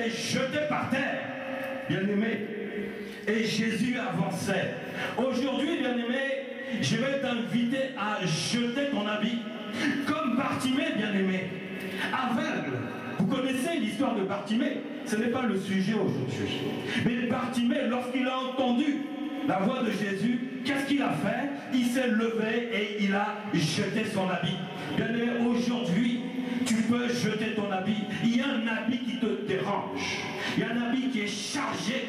les jeter par terre, bien-aimé. Et Jésus avançait. Aujourd'hui, bien-aimé, je vais t'inviter à jeter ton habit. Comme Bartimée, bien-aimé, aveugle. Vous connaissez l'histoire de Bartimée? Ce n'est pas le sujet aujourd'hui. Mais Bartimée, lorsqu'il a entendu la voix de Jésus, qu'est-ce qu'il a fait? Il s'est levé et il a jeté son habit. Bien-aimé, aujourd'hui, tu peux jeter ton habit. Il y a un habit qui te dérange. Il y a un habit qui est chargé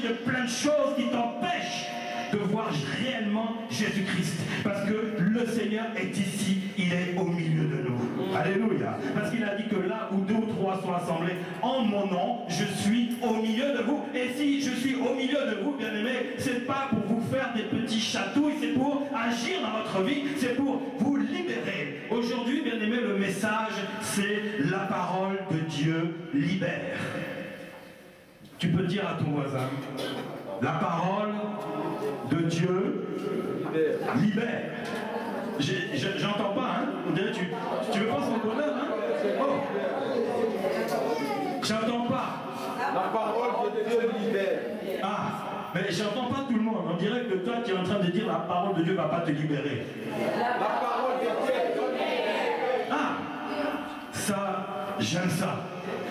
de plein de choses qui t'empêchent de voir réellement Jésus-Christ. Parce que le Seigneur est ici, il est au milieu de nous. Alléluia. Parce qu'il a dit que là où 2 ou 3 sont assemblés en mon nom, je suis au milieu de vous. Et si je suis au milieu de vous, bien-aimés, c'est pas pour vous faire des petits chatouilles, c'est pour agir dans votre vie, c'est pour vous libérer. Aujourd'hui, bien-aimés, le message, c'est la parole de Dieu libère. Tu peux dire à ton voisin, la parole de Dieu libère. J'entends pas, hein? Tu veux pas son bonheur, hein? Oh. J'entends pas. La parole de Dieu libère. Ah, mais j'entends pas tout le monde. On dirait que toi tu es en train de dire la parole de Dieu va pas te libérer. La parole de Dieu. Ah, ça, j'aime ça.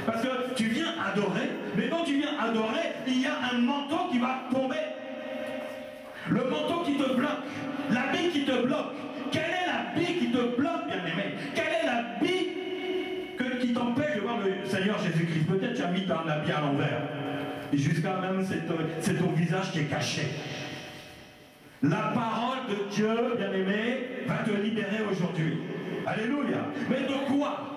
Parce que tu viens adorer, mais quand tu viens adorer, il y a un manteau qui va tomber. Le manteau qui te bloque, l'habit qui te bloque. Quel est l'habit qui te bloque, bien-aimé? Quel est l'habit qui t'empêche de voir le Seigneur Jésus-Christ? Peut-être tu as mis ton habit à l'envers. Et jusqu'à même, c'est ton visage qui est caché. La parole de Dieu, bien-aimé, va te libérer aujourd'hui. Alléluia. Mais de quoi?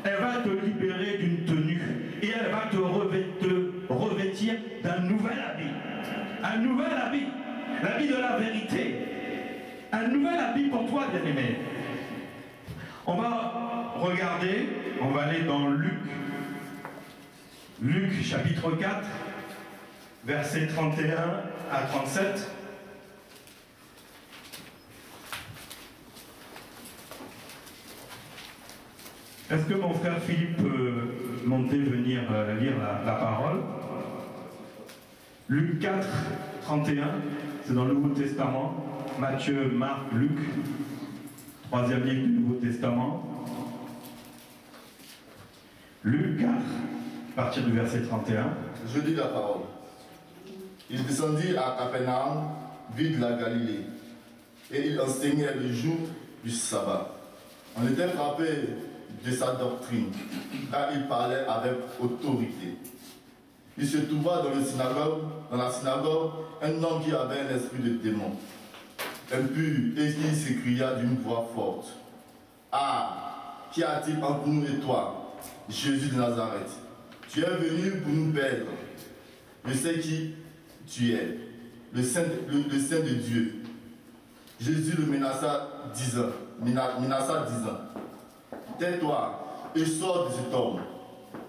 Elle va te libérer d'une tenue et elle va te revêtir d'un nouvel habit. Un nouvel habit. L'habit de la vérité. Un nouvel habit pour toi, bien-aimé. On va regarder, on va aller dans Luc. Luc chapitre 4, versets 31 à 37. Est-ce que mon frère Philippe peut monter, venir lire la parole? Luc 4, 31, c'est dans le Nouveau Testament. Matthieu, Marc, Luc, 3e livre du Nouveau Testament. Luc 4, à partir du verset 31. Je lis la parole. Il descendit à Capernaum, ville de la Galilée, et il enseignait le jour du sabbat. On était frappé de sa doctrine, car il parlait avec autorité. Il se trouva dans la synagogue, un homme qui avait un esprit de démon, impur, et il s'écria d'une voix forte: Ah, qu'y a-t-il entre nous et toi, Jésus de Nazareth? Tu es venu pour nous perdre. Je sais qui tu es, le Saint de Dieu. Jésus le menaça disant, tais-toi et sors de cet homme.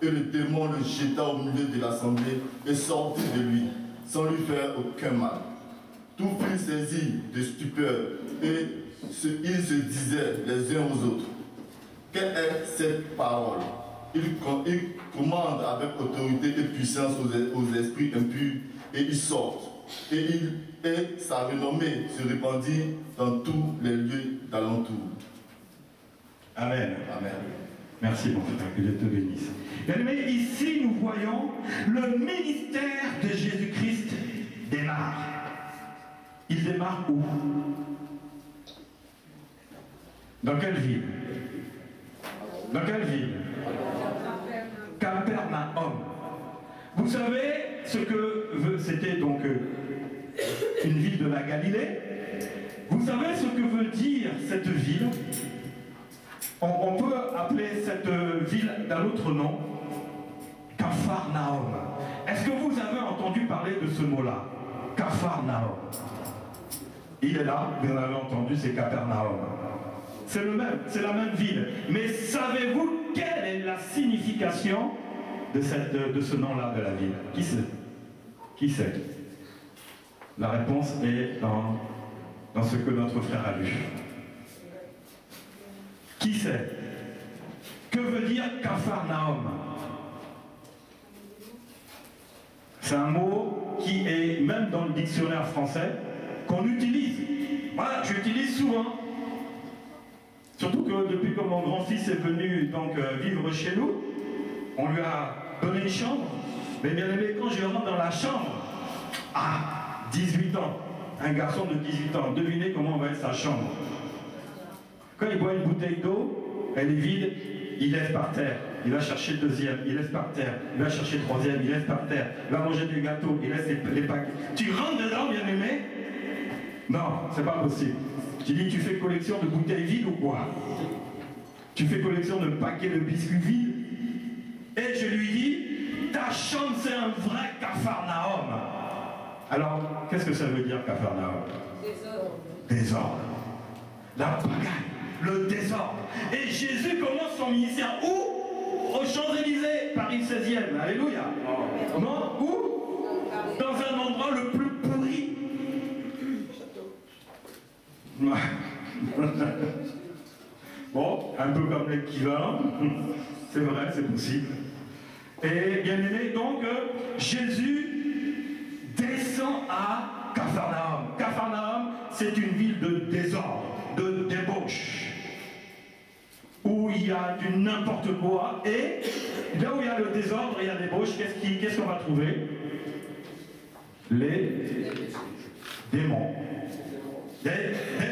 Et le démon le jeta au milieu de l'assemblée et sortit de lui, sans lui faire aucun mal. Tout fut saisi de stupeur et ils se disaient les uns aux autres: quelle est cette parole? Il commande avec autorité et puissance aux esprits impurs et ils sortent. Et sa renommée se répandit dans tous les lieux d'alentour. Amen. Amen. Merci mon frère, que Dieu te bénisse. Mais ici nous voyons le ministère de Jésus-Christ démarre. Il démarre où? Dans quelle ville? Dans quelle ville? Capernaum. Vous savez ce que c'était donc une ville de la Galilée? Vous savez ce que veut dire cette ville? On peut appeler cette ville d'un autre nom, Capharnaüm. Est-ce que vous avez entendu parler de ce mot-là? Capharnaüm. Il est là, vous en avez entendu, c'est Capernaum. C'est le même, c'est la même ville. Mais savez-vous quelle est la signification de ce nom-là de la ville? Qui sait? Qui sait? La réponse est dans ce que notre frère a lu. Qui sait? Que veut dire Capharnaüm? C'est un mot qui est même dans le dictionnaire français, qu'on utilise. Voilà, j'utilise souvent. Surtout que depuis que mon grand-fils est venu donc, vivre chez nous, on lui a donné une chambre. Mais bien aimé, quand je rentre dans la chambre, à 18 ans, un garçon de 18 ans, devinez comment va être sa chambre. Quand il boit une bouteille d'eau, elle est vide, il laisse par terre. Il va chercher le deuxième, il laisse par terre. Il va chercher le troisième, il laisse par terre. Il va manger des gâteaux, il laisse les paquets. Tu rentres dedans, bien aimé? Non, c'est pas possible. Tu dis, tu fais collection de bouteilles vides ou quoi? Tu fais collection de paquets de biscuits vides? Et je lui dis, ta chambre c'est un vrai Capharnaüm. Alors, qu'est-ce que ça veut dire Capharnaüm? Désordre. Désordre. La pagaille, le désordre. Et Jésus commence son ministère où? Aux Champs-Élysées, Paris 16e. Alléluia. Non? Où? Dans un endroit le plus pourri. Bon, un peu comme l'équivalent. C'est vrai, c'est possible. Et bien aimé, donc, Jésus descend à Capharnaüm. Capharnaüm, c'est une ville de désordre, de débauche, où il y a du n'importe quoi. Et là où il y a le désordre et il y a la débauche, qu'est-ce qu'on va trouver? Les démons. Des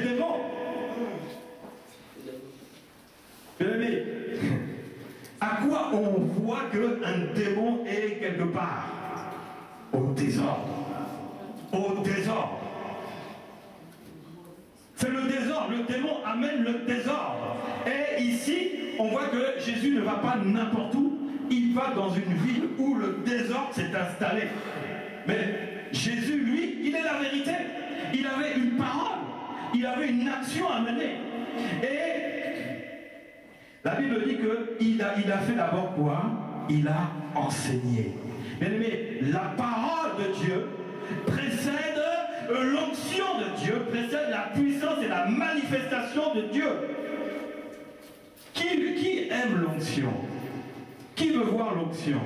démons. Bien aimé, à quoi on voit qu'un démon est quelque part? Au désordre. Au désordre. C'est le désordre. Le démon amène le désordre. Et ici, on voit que Jésus ne va pas n'importe où. Il va dans une ville où le désordre s'est installé. Mais Jésus, lui, il est la vérité. Il avait une parole. Il avait une action à mener. Et la Bible dit qu'il a fait d'abord quoi? Il a enseigné. Bien aimé, la parole de Dieu précède l'onction de Dieu, précède la puissance et la manifestation de Dieu. Qui aime l'onction? Qui veut voir l'onction?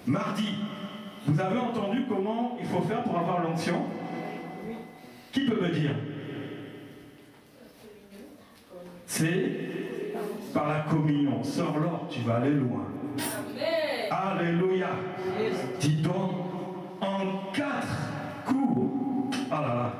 Mardi, vous avez entendu comment il faut faire pour avoir l'onction? Qui peut me dire? C'est par la communion. Sœur Laure, tu vas aller loin. Alléluia. Dis donc, en 4 coups. Ah là là.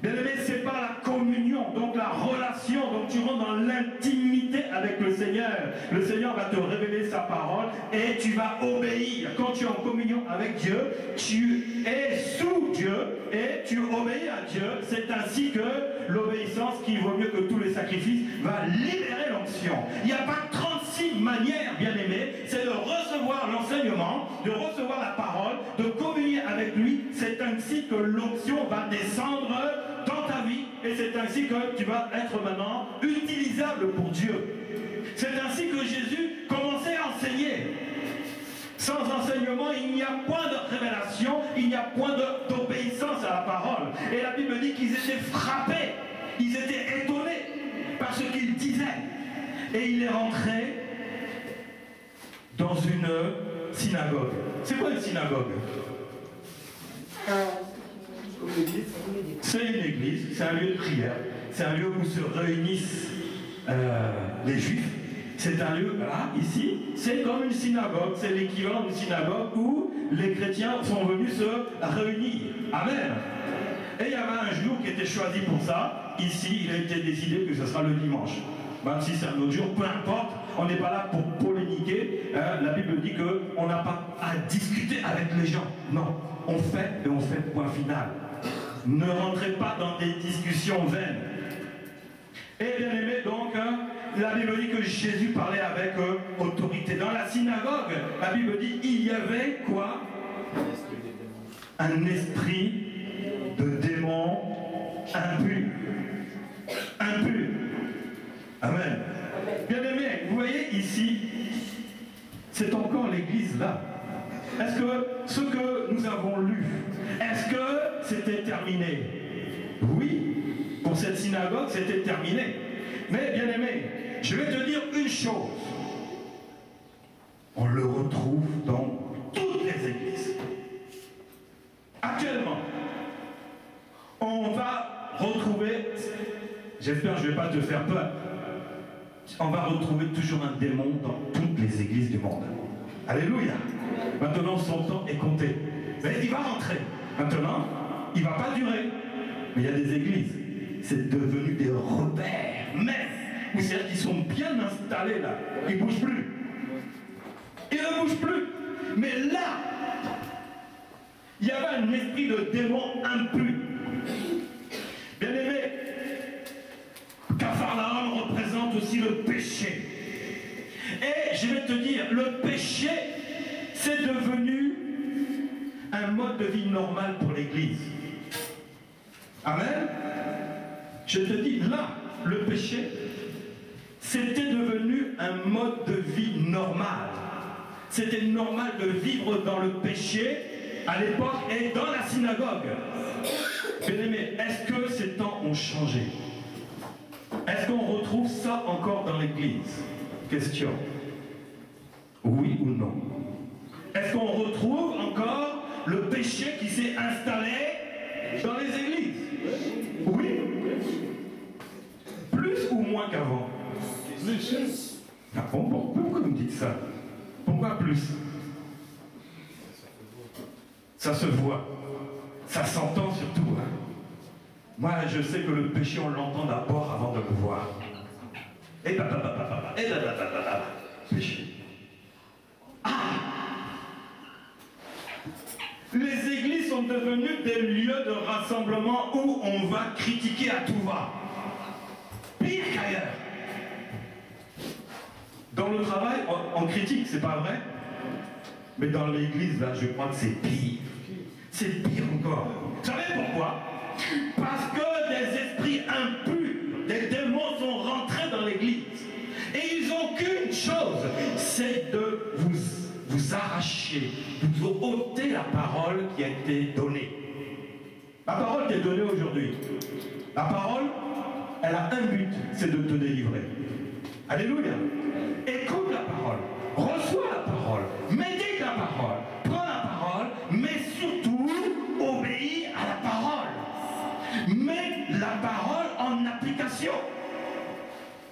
Bien aimé, c'est par la communion, donc la relation, donc tu rentres dans l'intimité avec le Seigneur. Le Seigneur va te révéler sa parole et tu vas obéir. Quand tu es en communion avec Dieu, tu es sous Dieu et tu obéis à Dieu. C'est ainsi que l'obéissance, qui vaut mieux que tous les sacrifices, va libérer l'onction. Il n'y a pas 36 manières, bien aimé, c'est de recevoir l'enseignement, de recevoir la parole, de communier avec lui. C'est ainsi que l'onction va descendre dans ta vie et c'est ainsi que tu vas être maintenant utilisable pour Dieu. C'est ainsi que Jésus commençait à enseigner. Sans enseignement, il n'y a point de révélation, il n'y a point d'obéissance à la parole. Et la Bible dit qu'ils étaient frappés, ils étaient étonnés par ce qu'il disait. Et il est rentré dans une synagogue. C'est quoi une synagogue? C'est une église, c'est un lieu de prière, c'est un lieu où se réunissent les juifs. C'est un lieu, là, ici, c'est comme une synagogue, c'est l'équivalent d'une synagogue où les chrétiens sont venus se réunir. Amen. Et il y avait un jour qui était choisi pour ça. Ici, il a été décidé que ce sera le dimanche. Même si c'est un autre jour, peu importe, on n'est pas là pour polémiquer. La Bible dit qu'on n'a pas à discuter avec les gens. Non, on fait et on fait point final. Ne rentrez pas dans des discussions vaines. Et bien aimé, donc, la Bible dit que Jésus parlait avec autorité. Dans la synagogue, la Bible dit il y avait quoi? Un esprit de démon impur. Impur. Amen. Bien aimé, vous voyez ici, c'est encore l'église là. Est-ce que ce que nous avons lu, est-ce que c'était terminé? Oui, pour cette synagogue, c'était terminé. Mais bien aimé, je vais te dire une chose. On le retrouve dans toutes les églises. Actuellement, on va retrouver, j'espère que je ne vais pas te faire peur, on va retrouver toujours un démon dans toutes les églises du monde. Alléluia. Maintenant, son temps est compté. Mais il va rentrer. Maintenant, il ne va pas durer. Mais il y a des églises, c'est devenu des repères, même, où c'est-à-dire qu'ils sont bien installés là. Ils ne bougent plus. Ils ne bougent plus. Mais là, il y avait un esprit de démon impur. Bien aimé, Capharnaüm représente aussi le péché. Et je vais te dire, le péché, c'est devenu un mode de vie normal pour l'Église. Amen. Je te dis, là, le péché, c'était devenu un mode de vie normal. C'était normal de vivre dans le péché à l'époque et dans la synagogue. Bien-aimés, est-ce que ces temps ont changé? Est-ce qu'on retrouve ça encore dans l'Église? Question. Oui ou non? Est-ce qu'on retrouve encore le péché qui s'est installé dans les églises? Oui. Plus ou moins qu'avant? Plus. Ah bon, pourquoi vous me dites ça? Pourquoi plus? Ça se voit. Ça s'entend surtout. Hein? Moi, je sais que le péché, on l'entend d'abord avant de le voir. Et péché. Ah! Les églises sont devenues des lieux de rassemblement où on va critiquer à tout va. Pire qu'ailleurs. Dans le travail, on critique, c'est pas vrai? Mais dans l'église, là, je crois que c'est pire. C'est pire encore. Vous savez pourquoi? Parce que des esprits impurs, des démons sont rentrés dans l'église. Et ils n'ont qu'une chose, c'est de vous arracher, de vous ôter la parole qui a été donnée. La parole t'est donnée aujourd'hui. La parole, elle a un but, c'est de te délivrer. Alléluia. Écoute la parole, reçois la parole, médite la parole, prends la parole, mais surtout, obéis à la parole. Mets la parole en application.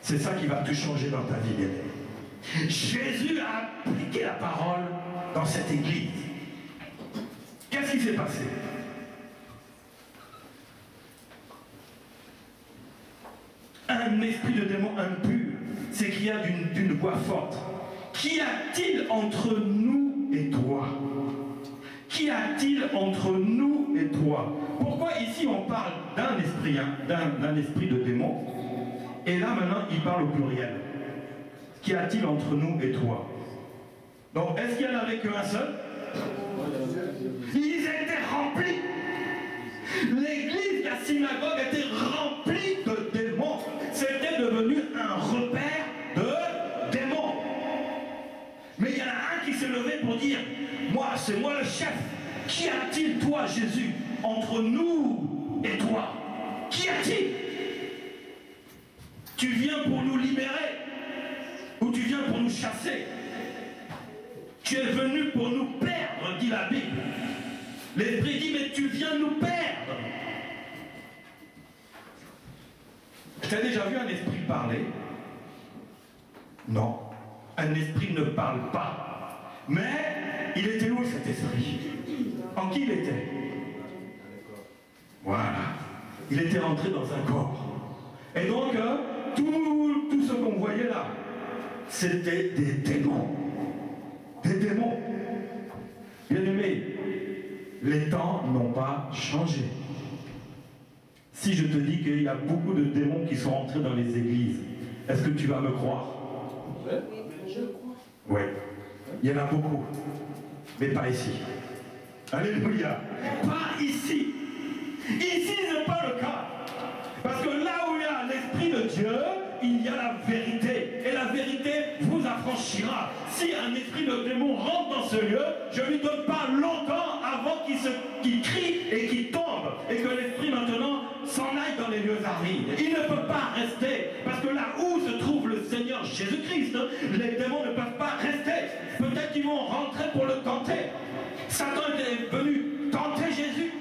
C'est ça qui va tout changer dans ta vie, bien-aimé. Jésus a appliqué la parole dans cette église. Qu'est-ce qui s'est passé? Un esprit de démon impur s'écria d'une voix forte. Qu'y a-t-il entre nous et toi? Qu'y a-t-il entre nous et toi? Pourquoi ici on parle d'un esprit, hein, d'un esprit de démon? Et là maintenant il parle au pluriel. Qu'y a-t-il entre nous et toi? Donc est-ce qu'il n'y en avait qu'un seul? Ils étaient remplis. L'église, la synagogue était remplie de démons. C'était devenu un repère de démons. Mais il y en a un qui s'est levé pour dire, moi, c'est moi le chef. Qu'y a-t-il, toi, Jésus, entre nous et toi? Qu'y a-t-il? Tu viens pour nous libérer ou tu viens pour nous chasser? Tu es venu pour nous perdre, dit la Bible. L'Esprit dit, mais tu viens nous perdre. Tu as déjà vu un esprit parler? Non. Un esprit ne parle pas. Mais il était où cet esprit? En qui il était? Voilà. Il était rentré dans un corps. Et donc, tout ce qu'on voyait là, c'était des démons. Des démons. Bien-aimés, les temps n'ont pas changé. Si je te dis qu'il y a beaucoup de démons qui sont entrés dans les églises, est-ce que tu vas me croire? Oui, je crois. Oui. Il y en a beaucoup. Mais pas ici. Alléluia. Pas ici. Ici, ce n'est pas le cas. Parce que là où il y a l'Esprit de Dieu, il y a la vérité. Et la vérité vous affranchira. si un esprit de démon rentre dans ce lieu, je ne lui donne pas longtemps avant qu'il crie et qu'il tombe, et que l'esprit maintenant s'en aille dans les lieux arides. Il ne peut pas rester, parce que là où se trouve le Seigneur Jésus-Christ, les démons ne peuvent pas rester. Peut-être qu'ils vont rentrer pour le tenter. Satan est venu tenter Jésus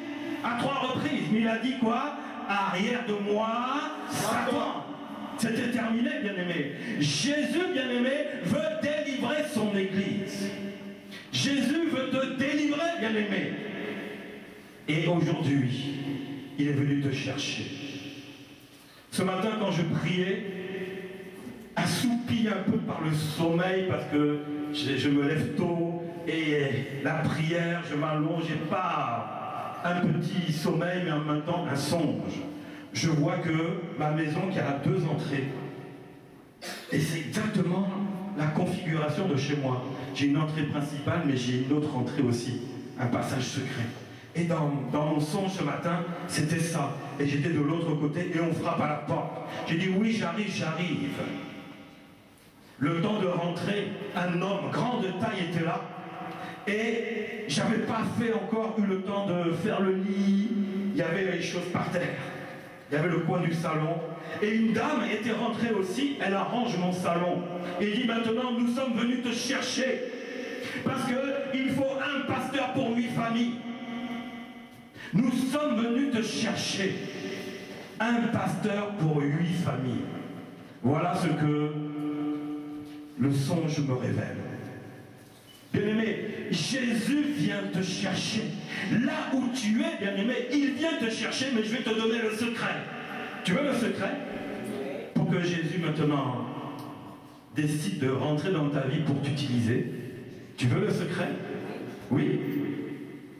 à 3 reprises, mais il a dit quoi? Arrière de moi, Satan. C'était terminé, bien-aimé. Jésus, bien-aimé, veut délivrer son Église. Jésus veut te délivrer, bien-aimé. Et aujourd'hui, il est venu te chercher. Ce matin, quand je priais, assoupi un peu par le sommeil, parce que je me lève tôt, et la prière, je m'allonge, j'ai pas un petit sommeil, mais en même temps un songe. Je vois que ma maison qui a 2 entrées, et c'est exactement la configuration de chez moi. J'ai une entrée principale, mais j'ai une autre entrée aussi, un passage secret. Et dans mon songe ce matin, c'était ça. Et j'étais de l'autre côté et on frappe à la porte. J'ai dit oui, j'arrive, j'arrive. Le temps de rentrer, un homme grand de taille était là. Et j'avais pas eu le temps de faire le lit. Il y avait les choses par terre. Il y avait le coin du salon. Et une dame était rentrée aussi, elle arrange mon salon. Et dit maintenant, nous sommes venus te chercher. Parce qu'il faut un pasteur pour 8 familles. Nous sommes venus te chercher. Un pasteur pour 8 familles. Voilà ce que le songe me révèle. Bien-aimé, Jésus vient te chercher. Là où tu es, bien-aimé, il vient te chercher, mais je vais te donner le secret. Tu veux le secret? Pour que Jésus maintenant décide de rentrer dans ta vie pour t'utiliser. Tu veux le secret? Oui?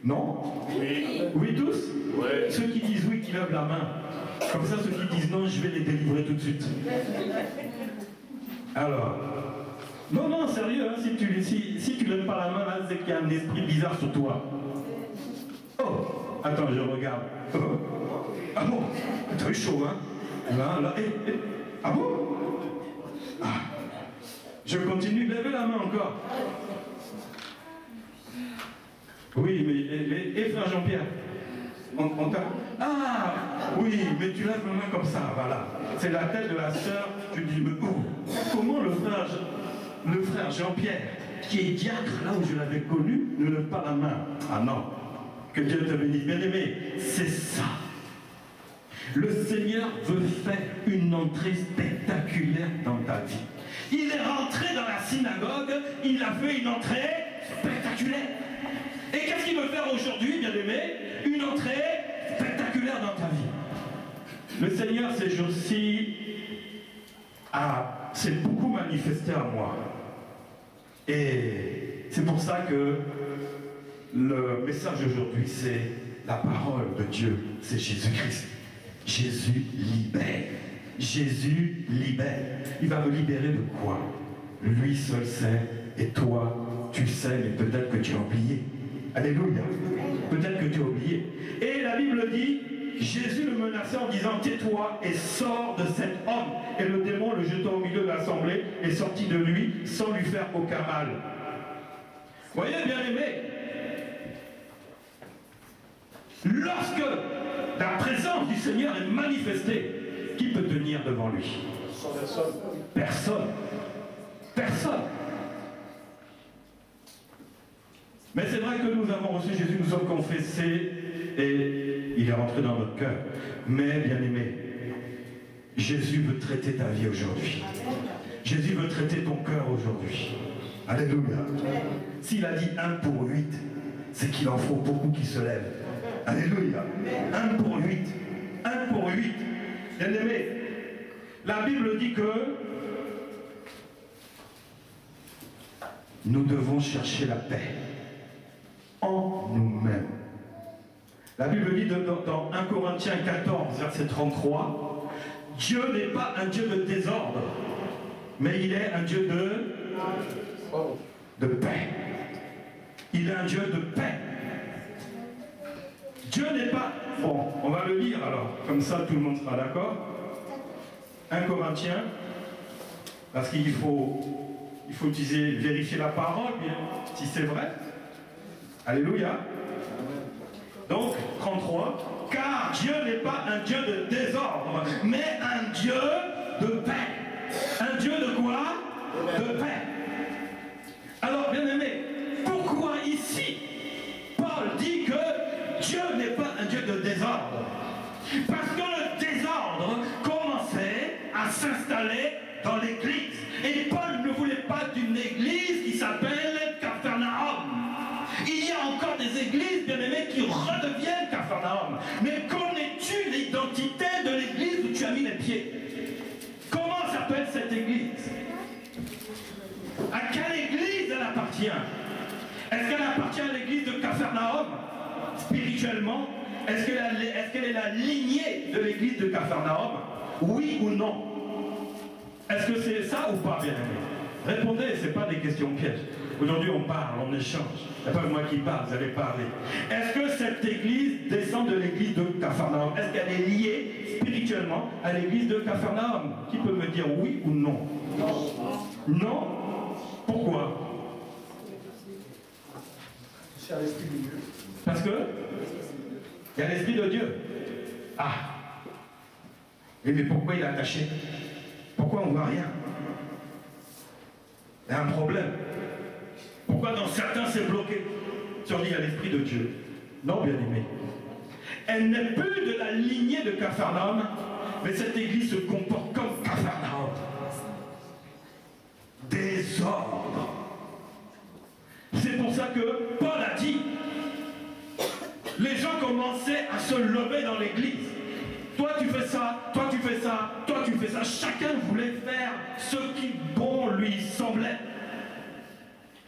Non? Oui. Oui tous? Oui. Ceux qui disent oui, qui lèvent la main. Comme ça, ceux qui disent non, je vais les délivrer tout de suite. Alors, non, sérieux, hein, si tu lèves pas la main, là, c'est qu'il y a un esprit bizarre sur toi. Oh, attends, je regarde. Oh. Ah bon? T'as chaud, hein? Là, ah bon? Ah. Je continue, levez la main encore. Oui, mais et frère Jean-Pierre, on t'a... Ah, oui, mais tu lèves la main comme ça, voilà. C'est la tête de la sœur, tu dis, mais comment le frère Jean-Pierre, qui est diacre, là où je l'avais connu, ne lève pas la main? Ah non, que Dieu te bénisse. Bien aimé, c'est ça. Le Seigneur veut faire une entrée spectaculaire dans ta vie. Il est rentré dans la synagogue, il a fait une entrée spectaculaire. Et qu'est-ce qu'il veut faire aujourd'hui, bien-aimé? Une entrée spectaculaire dans ta vie. Le Seigneur, ces jours-ci, s'est beaucoup manifesté à moi. Et c'est pour ça que le message aujourd'hui, c'est la parole de Dieu, c'est Jésus-Christ. Jésus libère. Jésus libère. Il va me libérer de quoi? Lui seul sait, et toi, tu sais, mais peut-être que tu as oublié. Alléluia. Peut-être que tu as oublié. Et la Bible dit, Jésus le menaçait en disant, tais-toi et sors de cet homme. Et le démon le jeta au milieu de l'assemblée et sortit de lui sans lui faire aucun mal. Voyez, bien aimé, lorsque la présence du Seigneur est manifestée, qui peut tenir devant lui? Personne. Personne. Personne. Mais c'est vrai que nous avons reçu Jésus, nous sommes confessés et il est rentré dans notre cœur. Mais bien aimé, Jésus veut traiter ta vie aujourd'hui. Jésus veut traiter ton cœur aujourd'hui. Alléluia. S'il a dit 1 pour 8, c'est qu'il en faut beaucoup qui se lèvent. Alléluia. 1 pour 8. 1 pour 8. Bien aimé, la Bible dit que nous devons chercher la paix en nous-mêmes. La Bible dit dans 1 Corinthiens 14, verset 33, Dieu n'est pas un Dieu de désordre, mais il est un Dieu de paix. Il est un Dieu de paix. Dieu n'est pas... Bon, on va le lire alors, comme ça tout le monde sera d'accord. 1 Corinthiens, parce qu'il faut il faut vérifier la parole, si c'est vrai. Alléluia. Donc, 33. Car Dieu n'est pas un Dieu de désordre, mais un Dieu de paix. Un Dieu de quoi? De paix. Alors, bien aimé, pourquoi ici, Paul dit que Dieu n'est pas un Dieu de désordre? Parce que le désordre commençait à s'installer dans l'église. Et Paul ne voulait pas d'une église qui s'appelle Capharnaüm. Il y a encore des églises, bien aimées, qui redeviennent Capharnaüm. Mais connais-tu l'identité de l'église où tu as mis les pieds? Comment s'appelle cette église? À quelle église elle appartient? Est-ce qu'elle appartient à l'église de Capharnaüm? Spirituellement, est-ce qu'elle est la lignée de l'église de Capharnaüm? Oui ou non? Est-ce que c'est ça ou pas, bien aimé? Répondez, ce n'est pas des questions pièges. Aujourd'hui, on parle, on échange. Il n'y a pas que moi qui parle, vous allez parler. Est-ce que cette église descend de l'église de Capharnaüm? Est-ce qu'elle est liée spirituellement à l'église de Capharnaüm? Qui peut me dire oui ou non? Non? Pourquoi? C'est l'esprit de Dieu. Parce que il y a l'esprit de Dieu. Ah! Mais pourquoi il est attaché? Pourquoi on ne voit rien? Il y a un problème. Pourquoi dans certains c'est bloqué? Si on dit il y a l'esprit de Dieu. Non, bien aimé. Elle n'est plus de la lignée de Capharnaüm, mais cette église se comporte comme Capharnaüm. Désordre. C'est pour ça que Paul a dit, les gens commençaient à se lever dans l'église. Toi tu fais ça, toi tu fais ça, toi tu fais ça. Chacun voulait faire ce qui bon lui semblait.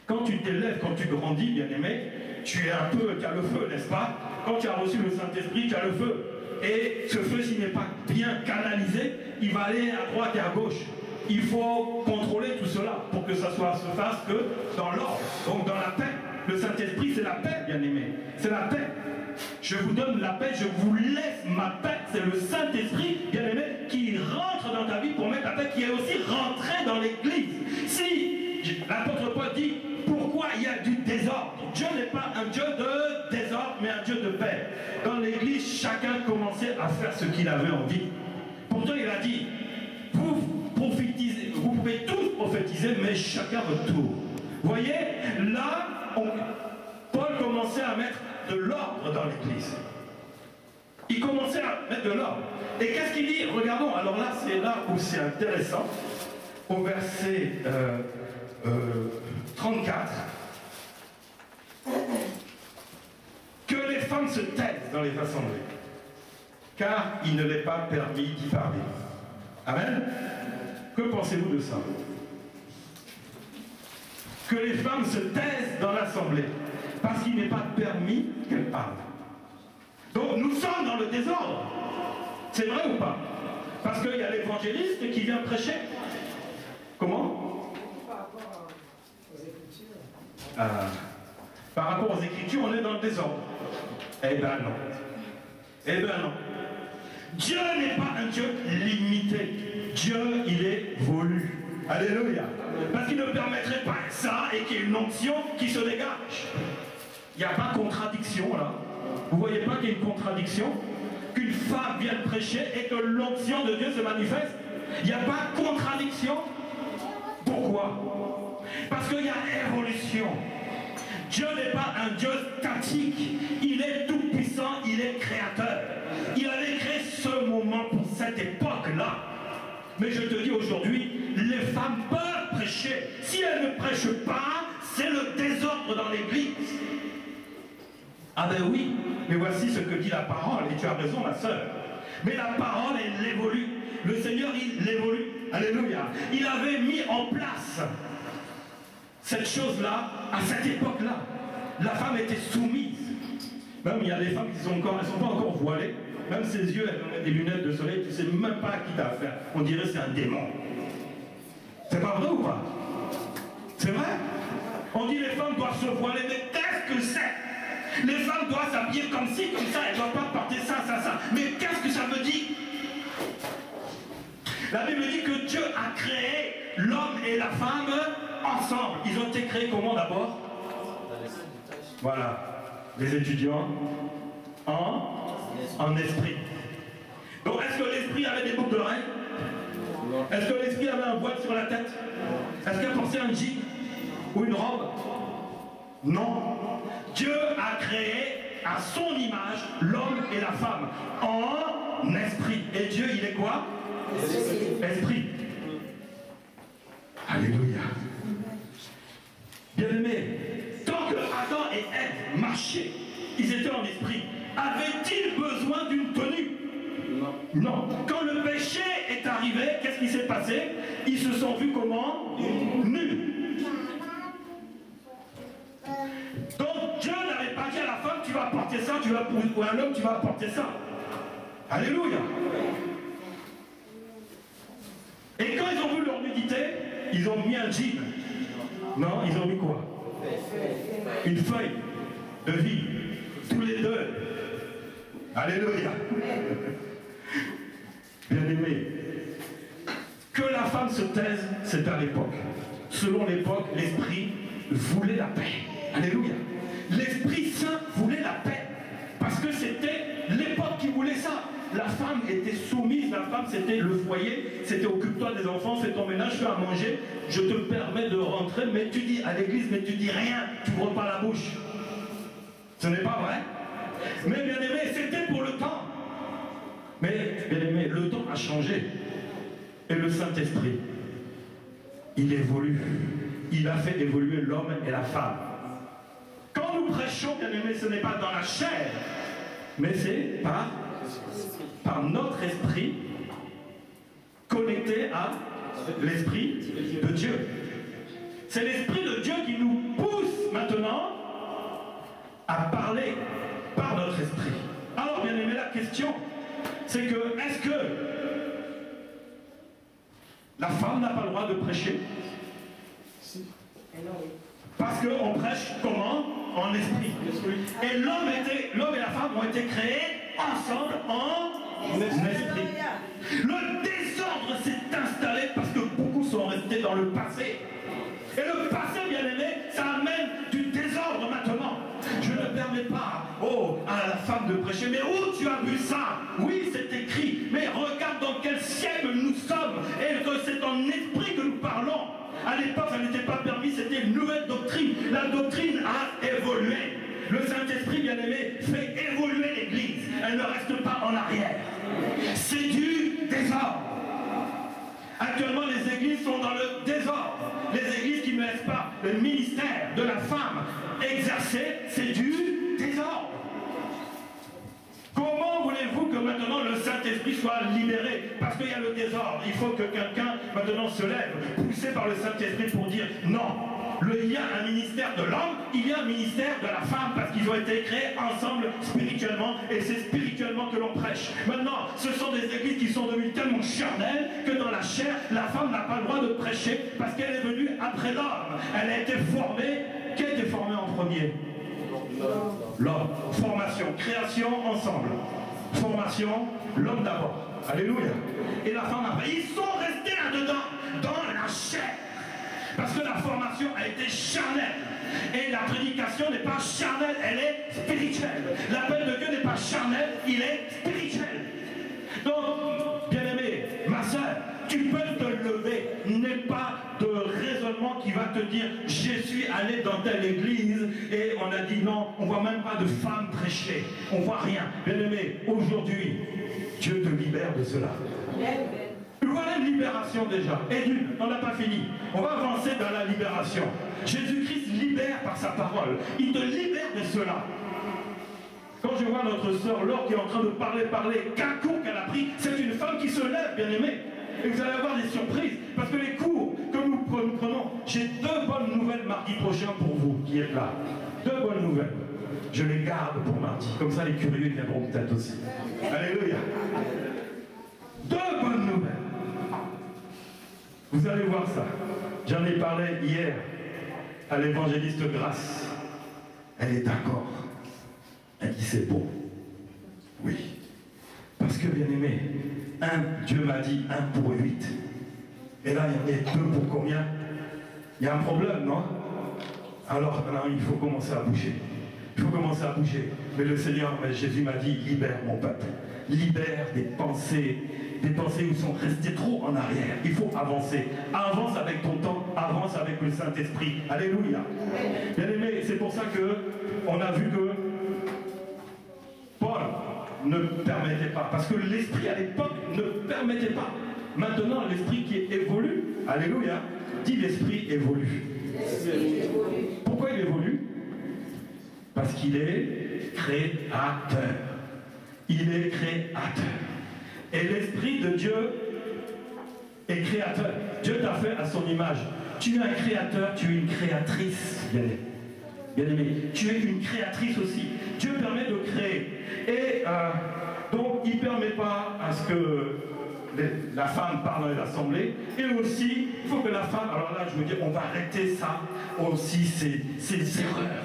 Quand tu t'élèves, quand tu grandis, bien aimé, tu as le feu, n'est-ce pas? Quand tu as reçu le Saint-Esprit, tu as le feu. Et ce feu, s'il n'est pas bien canalisé, il va aller à droite et à gauche. Il faut contrôler tout cela pour que ça se fasse que dans l'ordre, donc dans la paix. Le Saint-Esprit, c'est la paix, bien aimé. C'est la paix. Je vous donne la paix, je vous laisse ma paix. C'est le Saint-Esprit, bien aimé, qui rentre dans ta vie pour mettre la paix, qui est aussi rentré dans l'église. Si l'apôtre Paul dit, pourquoi il y a du désordre? Dieu n'est pas un Dieu de désordre, mais un Dieu de paix. Dans l'église, chacun commençait à faire ce qu'il avait envie. Pourtant, il a dit, vous pouvez tous prophétiser, mais chacun votre tour. Vous voyez, là, Paul commençait à mettre de l'ordre dans l'église. Il commençait à mettre de l'ordre. Et qu'est-ce qu'il dit? Regardons, alors là, c'est là où c'est intéressant. Au verset 34. Que les femmes se taisent dans les assemblées, car il ne l'est pas permis d'y parler. Amen. Que pensez-vous de ça? Que les femmes se taisent dans l'assemblée, parce qu'il n'est pas permis qu'elles parlent. Donc nous sommes dans le désordre. C'est vrai ou pas? Parce qu'il y a l'évangéliste qui vient prêcher. Comment? Par rapport aux Écritures. Par rapport aux Écritures, on est dans le désordre. Eh ben non. Eh ben non. Dieu n'est pas un Dieu limité. Dieu, il est volu. Alléluia. Parce qu'il ne permettrait pas ça et qu'il y ait une onction qui se dégage. Il n'y a pas de contradiction là. Vous ne voyez pas qu'il y a une contradiction? Qu'une femme vienne prêcher et que l'onction de Dieu se manifeste? Il n'y a pas de contradiction. Pourquoi? Parce qu'il y a évolution. Dieu n'est pas un Dieu statique. Il est tout puissant, il est créateur. Il avait créé ce moment pour cette époque-là. Mais je te dis aujourd'hui, les femmes peuvent prêcher. Si elles ne prêchent pas, c'est le désordre dans l'église. Ah ben oui, mais voici ce que dit la parole, et tu as raison ma sœur. Mais la parole, elle évolue. Le Seigneur, il évolue. Alléluia. Il avait mis en place cette chose-là, à cette époque-là. La femme était soumise. Même il y a des femmes qui sont pas encore voilées. Même ses yeux, elles ont des lunettes de soleil, tu ne sais même pas à qui t'as affaire. On dirait que c'est un démon. C'est pas vrai ou pas? C'est vrai? On dit les femmes doivent se voiler, mais qu'est-ce que c'est? Les femmes doivent s'habiller comme ci, comme ça, elles ne doivent pas porter ça, ça, ça. Mais qu'est-ce que ça veut dire? La Bible dit que Dieu a créé l'homme et la femme ensemble. Ils ont été créés comment d'abord? Voilà. Les étudiants en esprit. Donc est-ce que l'esprit avait des boucles d'oreilles? Est-ce que l'esprit avait un voile sur la tête? Est-ce qu'il a porté un jean ou une robe? Non. Dieu a créé à son image l'homme et la femme en esprit. Et Dieu, il est quoi? Esprit. Alléluia. Bien-aimés, tant que Adam et Ève marchaient, ils étaient en esprit. Avaient-ils besoin d'une tenue? Non. Quand le péché est arrivé, qu'est-ce qui s'est passé? Ils se sont vus comment? Nus. Donc Dieu n'avait pas dit à la femme, tu vas porter ça, ou à l'homme, tu vas porter ça. Alléluia. Et quand ils ont vu leur nudité, ils ont mis un jean. Non, ils ont mis quoi? Une feuille de vie. Tous les deux. Alléluia. Bien-aimé, que la femme se taise, c'est à l'époque. Selon l'époque, l'esprit voulait la paix. Alléluia. L'Esprit Saint voulait la paix. Parce que c'était l'époque qui voulait ça. La femme était soumise, la femme c'était le foyer, c'était occupe-toi des enfants, fais ton ménage, fais à manger, je te permets de rentrer, mais tu dis à l'église, mais tu dis rien, tu n'ouvres pas la bouche. Ce n'est pas vrai? Mais bien aimé, c'était pour le temps. Mais bien aimé, le temps a changé. Et le Saint-Esprit, il évolue. Il a fait évoluer l'homme et la femme. Quand nous prêchons, bien aimé, ce n'est pas dans la chair, mais c'est par notre esprit connecté à l'esprit de Dieu. C'est l'esprit de Dieu qui nous pousse maintenant à parler par notre esprit. Alors, bien aimé, la question, c'est que, est-ce que la femme n'a pas le droit de prêcher? Parce qu'on prêche comment? En esprit. Et l'homme et la femme ont été créés ensemble en esprit. Le désordre s'est installé parce que beaucoup sont restés dans le passé. Et le passé, bien aimé, ça amène du désordre maintenant. Je ne permets pas à la femme de prêcher. Mais où tu as vu ça? Oui, c'est écrit. Mais regarde dans quel siècle nous sommes. Et que c'est en esprit que nous parlons. À l'époque, ça n'était pas permis, c'était une nouvelle doctrine. La doctrine a évolué. Le Saint-Esprit, bien aimé, fait évoluer l'Église. Elle ne reste pas en arrière. C'est du désordre. Actuellement, les églises sont dans le désordre. Les églises qui ne laissent pas le ministère de la femme exercer, c'est du désordre. Comment voulez-vous que maintenant le Saint-Esprit soit libéré? Parce qu'il y a le désordre. Il faut que quelqu'un maintenant se lève, poussé par le Saint-Esprit pour dire non. Il y a un ministère de l'homme, il y a un ministère de la femme, parce qu'ils ont été créés ensemble spirituellement, et c'est spirituellement que l'on prêche. Maintenant, ce sont des églises qui sont devenues tellement charnelles que dans la chair, la femme n'a pas le droit de prêcher parce qu'elle est venue après l'homme. Elle a été formée. Qui a été formé en premier? L'homme. Formation, création ensemble. Formation, l'homme d'abord. Alléluia. Et la femme après. Ils sont restés là-dedans, dans la chair. Parce que la formation a été charnelle. Et la prédication n'est pas charnelle, elle est spirituelle. L'appel de Dieu n'est pas charnel, il est spirituel. Donc, bien-aimé, ma soeur, tu peux te lever. Il n'est pas de raisonnement qui va te dire « Je suis allé dans telle église et on a dit non, on ne voit même pas de femmes prêcher. On ne voit rien. » Bien-aimé, aujourd'hui, Dieu te libère de cela. Voilà une libération déjà. Et d'une, on n'a pas fini. On va avancer dans la libération. Jésus-Christ libère par sa parole. Il te libère de cela. Quand je vois notre sœur Laure qui est en train de parler, qu'un cours qu'elle a pris, c'est une femme qui se lève, bien aimée. Et vous allez avoir des surprises. Parce que les cours que nous prenons, j'ai 2 bonnes nouvelles mardi prochain pour vous qui êtes là. 2 bonnes nouvelles. Je les garde pour mardi. Comme ça, les curieux viendront peut-être aussi. Alléluia. 2 bonnes nouvelles. Vous allez voir ça. J'en ai parlé hier à l'évangéliste Grâce. Elle est d'accord. Elle dit c'est bon. Oui. Parce que bien aimé, Dieu m'a dit 1 pour 8. Et là, il y en a 2 pour combien? Il y a un problème, non? Alors maintenant, il faut commencer à bouger. Il faut commencer à bouger. Mais le Seigneur, Jésus m'a dit, libère mon peuple. Libère des pensées où ils sont restés trop en arrière. Il faut avancer. Avance avec ton temps, avance avec le Saint-Esprit. Alléluia. Bien aimé, c'est pour ça que on a vu que Paul ne permettait pas. Parce que l'esprit à l'époque ne permettait pas. Maintenant, l'esprit qui évolue, alléluia, dit l'esprit évolue. Pourquoi il évolue? Parce qu'il est créateur. Il est créateur. Et l'Esprit de Dieu est créateur. Dieu t'a fait à son image. Tu es un créateur, tu es une créatrice, bien aimé. Tu es une créatrice aussi. Dieu permet de créer. Et donc, il ne permet pas à ce que la femme parle dans l'assemblée. Et aussi, il faut que la femme... Alors là, je veux dire, on va arrêter ça aussi, ces erreurs.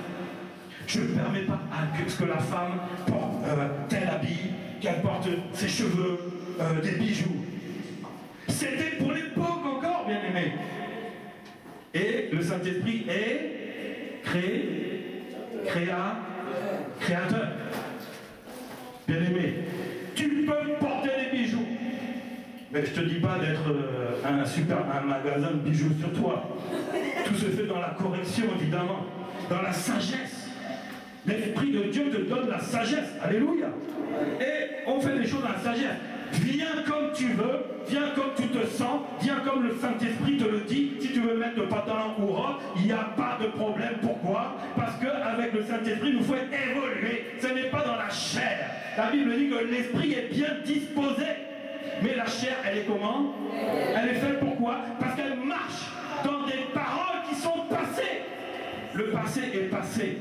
Je ne permets pas à ce que la femme porte tel habit, qu'elle porte ses cheveux, des bijoux. C'était pour l'époque encore, bien aimé. Et le Saint-Esprit est créateur. Bien aimé. Tu peux porter des bijoux. Mais je ne te dis pas d'être un magasin de bijoux sur toi. Tout se fait dans la correction, évidemment. Dans la sagesse. L'Esprit de Dieu te donne la sagesse. Alléluia. Et on fait les choses dans la sagesse. Viens comme tu veux, viens comme tu te sens, viens comme le Saint-Esprit te le dit. Si tu veux mettre le pantalon ou robe, il n'y a pas de problème. Pourquoi? Parce qu'avec le Saint-Esprit, il nous faut évoluer. Ce n'est pas dans la chair. La Bible dit que l'Esprit est bien disposé. Mais la chair, elle est comment? Elle est faite pourquoi? Parce qu'elle marche dans des paroles qui sont passées. Le passé est passé.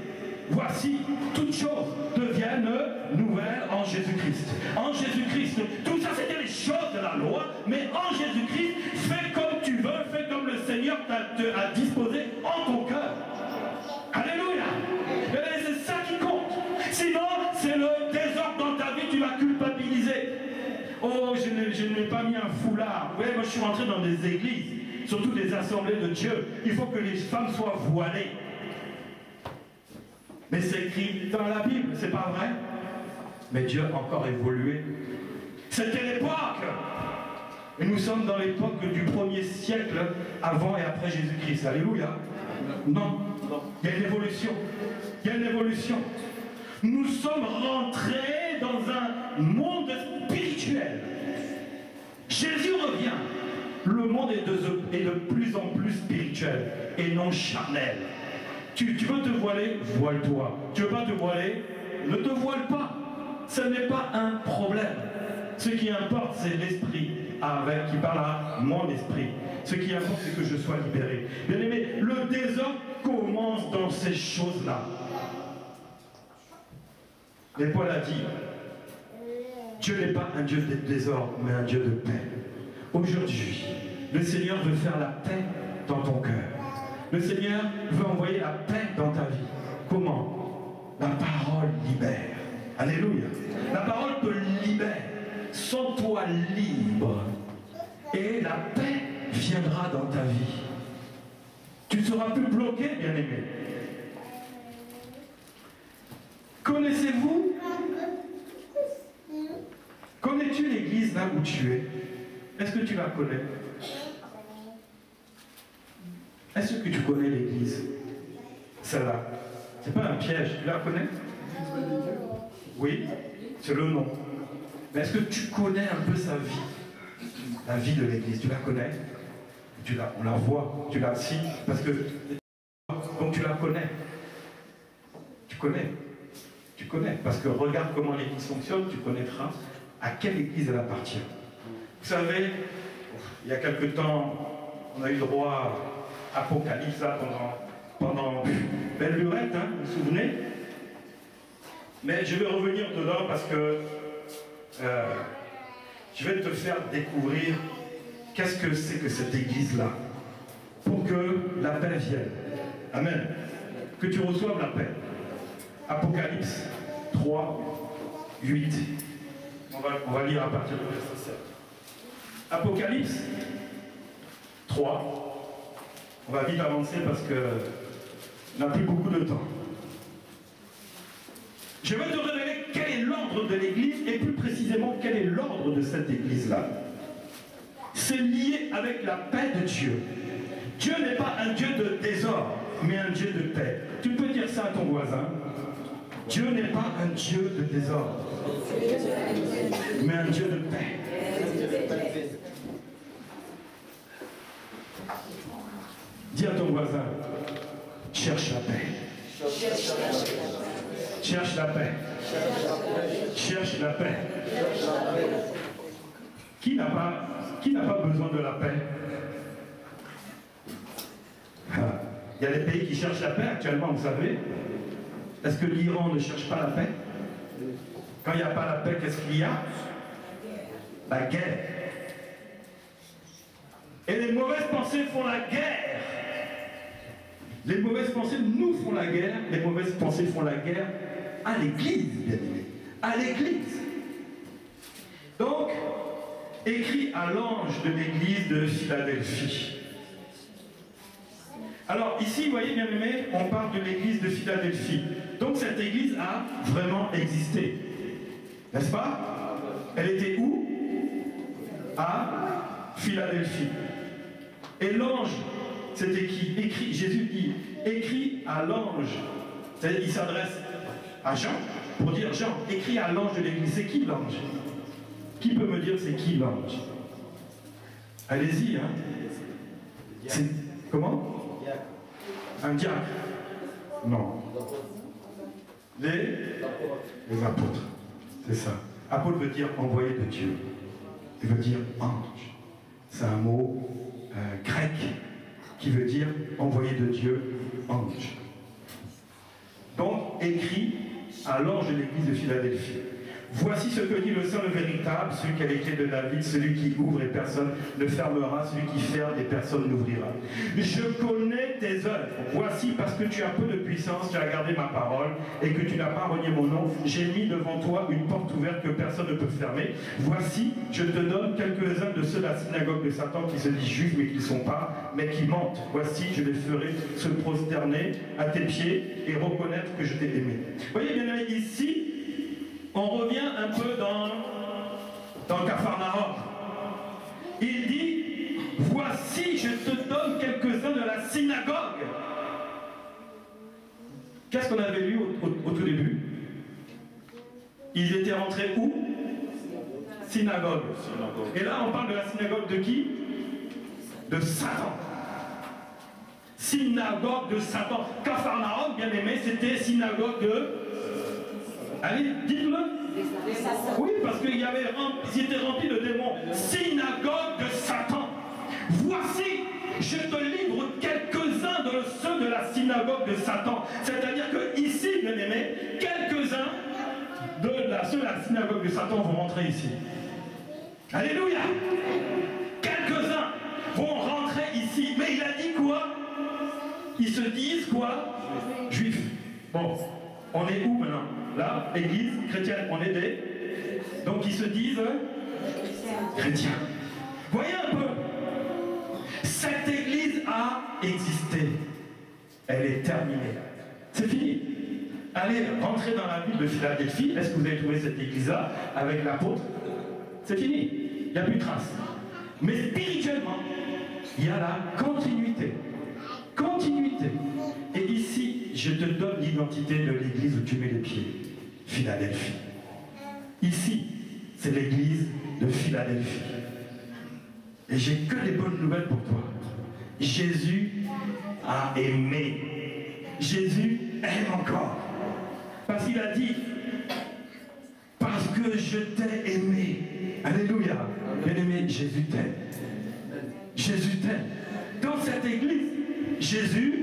Voici, toutes choses deviennent nouvelles en Jésus-Christ. En Jésus-Christ, tout ça c'était les choses de la loi, mais en Jésus-Christ, fais comme tu veux, fais comme le Seigneur t'a disposé en ton cœur. Alléluia. Et c'est ça qui compte. Sinon, c'est le désordre dans ta vie, tu vas culpabiliser. Oh, je n'ai pas mis un foulard. Ouais, moi je suis rentré dans des églises, surtout des assemblées de Dieu. Il faut que les femmes soient voilées. Mais c'est écrit dans la Bible, c'est pas vrai? Mais Dieu a encore évolué. C'était l'époque. Et nous sommes dans l'époque du 1er siècle, avant et après Jésus-Christ. Alléluia. Non, il y a une évolution. Il y a une évolution. Nous sommes rentrés dans un monde spirituel. Jésus revient. Le monde est de plus en plus spirituel et non charnel. Tu veux te voiler, voile-toi. Tu veux pas te voiler, ne te voile pas. Ce n'est pas un problème. Ce qui importe, c'est l'esprit qui parle à mon esprit. Ce qui importe, c'est que je sois libéré. Bien aimé, le désordre commence dans ces choses-là. Mais Paul a dit, Dieu n'est pas un Dieu de désordre, mais un Dieu de paix. Aujourd'hui, le Seigneur veut faire la paix dans ton cœur. Le Seigneur veut envoyer la paix dans ta vie. Comment? La parole libère. Alléluia. La parole te libère. Sens-toi libre. Et la paix viendra dans ta vie. Tu ne seras plus bloqué, bien-aimé. Connaissez-vous? Connais-tu l'église là où tu es? Est-ce que tu la connais? Est-ce que tu connais l'église? Celle-là. C'est pas un piège, tu la connais? Oui, c'est le nom. Mais est-ce que tu connais un peu sa vie? La vie de l'église, tu la connais? On la voit, tu la cites, parce que... Donc tu la connais. Tu connais, parce que regarde comment l'église fonctionne, tu connaîtras à quelle église elle appartient. Vous savez, il y a quelque temps, on a eu droit à Apocalypse là, pendant belle lurette, hein, vous vous souvenez? Mais je vais revenir dedans parce que je vais te faire découvrir qu'est-ce que c'est que cette église-là, pour que la paix vienne. Amen. Que tu reçoives la paix. Apocalypse 3, 8. On va lire à partir du verset 7. Apocalypse 3, On va vite avancer parce que on n'a plus beaucoup de temps. Je vais te révéler quel est l'ordre de l'Église et plus précisément quel est l'ordre de cette Église-là. C'est lié avec la paix de Dieu. Dieu n'est pas un Dieu de désordre, mais un Dieu de paix. Tu peux dire ça à ton voisin. Dieu n'est pas un Dieu de désordre, mais un Dieu de paix. Dis à ton voisin, cherche la paix. Cherche la paix. Cherche la paix. Qui n'a pas besoin de la paix? Il y a des pays qui cherchent la paix actuellement, vous savez. Est-ce que l'Iran ne cherche pas la paix? Quand il n'y a pas la paix, qu'est-ce qu'il y a? La guerre. Et les mauvaises pensées font la guerre. Les mauvaises pensées nous font la guerre. Les mauvaises pensées font la guerre à l'Église, bien aimé. À l'Église. Donc, écrit à l'ange de l'Église de Philadelphie. Alors ici, vous voyez bien aimé, on parle de l'église de Philadelphie. Donc cette église a vraiment existé. N'est-ce pas? Elle était où? À Philadelphie. Et l'ange, c'était qui? Écrit, Jésus dit, écrit à l'ange. C'est-à-dire, il s'adresse à Jean, pour dire, Jean, écrit à l'ange de l'église. C'est qui l'ange? Qui peut me dire c'est qui l'ange? Allez-y, hein. C'est, comment? Un diacre? Non. Les apôtres. C'est ça. Apôtre veut dire envoyé de Dieu. Il veut dire ange. C'est un mot grec qui veut dire envoyé de Dieu, ange. Donc, écrit à l'ange de l'église de Philadelphie. Voici ce que dit le Saint, le véritable, celui qui a les clés de David, celui qui ouvre et personne ne fermera, celui qui ferme et personne n'ouvrira. Je connais tes œuvres. Voici, parce que tu as peu de puissance, tu as gardé ma parole et que tu n'as pas renié mon nom, j'ai mis devant toi une porte ouverte que personne ne peut fermer. Voici, je te donne quelques-uns de ceux de la synagogue de Satan qui se disent juifs mais qui ne sont pas, mais qui mentent. Voici, je les ferai se prosterner à tes pieds et reconnaître que je t'ai aimé. Voyez bien ici, on revient un peu dans Capharnaüm. Il dit, voici, je te donne quelques-uns de la synagogue. Qu'est-ce qu'on avait lu au tout début? Ils étaient rentrés où? Synagogue. Et là, on parle de la synagogue de qui? De Satan. Synagogue de Satan. Capharnaüm, bien aimé, c'était synagogue de... Allez, dites-le. Oui, parce qu'ils étaient remplis de démons. Synagogue de Satan. Voici, je te livre quelques-uns de ceux de la synagogue de Satan. C'est-à-dire que ici, bien aimé, quelques-uns de ceux de la synagogue de Satan vont rentrer ici. Alléluia. Quelques-uns vont rentrer ici. Mais il a dit quoi? Ils se disent quoi? Juifs. Bon, on est où maintenant? Là, église chrétienne, on est des... Donc ils se disent chrétiens. Voyez un peu. Cette église a existé. Elle est terminée. C'est fini. Allez, rentrez dans la ville de Philadelphie. Est-ce que vous avez trouvé cette église-là avec l'apôtre? C'est fini. Il n'y a plus de trace. Mais spirituellement, il y a la continuité. Continuité. Et ici, je te donne l'identité de l'église où tu mets les pieds. Philadelphie. Ici, c'est l'église de Philadelphie. Et j'ai que des bonnes nouvelles pour toi. Jésus a aimé. Jésus aime encore. Parce qu'il a dit, parce que je t'ai aimé. Alléluia. Bien-aimé, Jésus t'aime. Jésus t'aime. Dans cette église, Jésus,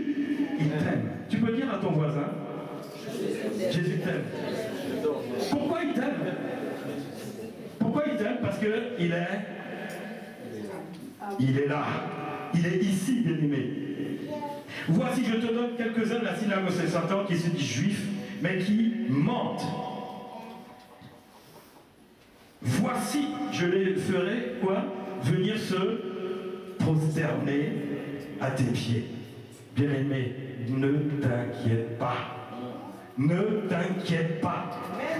il t'aime. Tu peux dire à ton voisin, Jésus t'aime. Pourquoi il t'aime? Pourquoi il t'aime? Parce qu'il est là. Il est ici, bien-aimé. Voici, je te donne quelques-uns de la synagogue de Satan qui se disent juifs, mais qui mentent. Voici, je les ferai, quoi? Venir se prosterner à tes pieds. Bien-aimé, ne t'inquiète pas. Ne t'inquiète pas.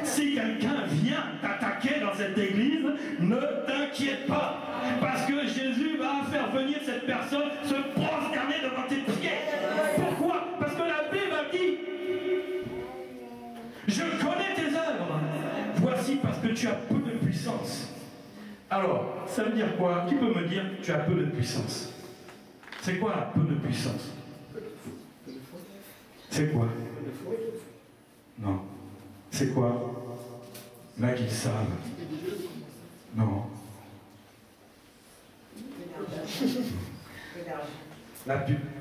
Si quelqu'un vient t'attaquer dans cette église, ne t'inquiète pas. Parce que Jésus va faire venir cette personne se prosterner devant tes pieds. Pourquoi? Parce que la Bible a dit, je connais tes œuvres. Voici parce que tu as peu de puissance. Alors, ça veut dire quoi? Qui peut me dire que tu as peu de puissance? C'est quoi la peu de puissance? C'est quoi? Non. C'est quoi? Là qu'ils savent. Non.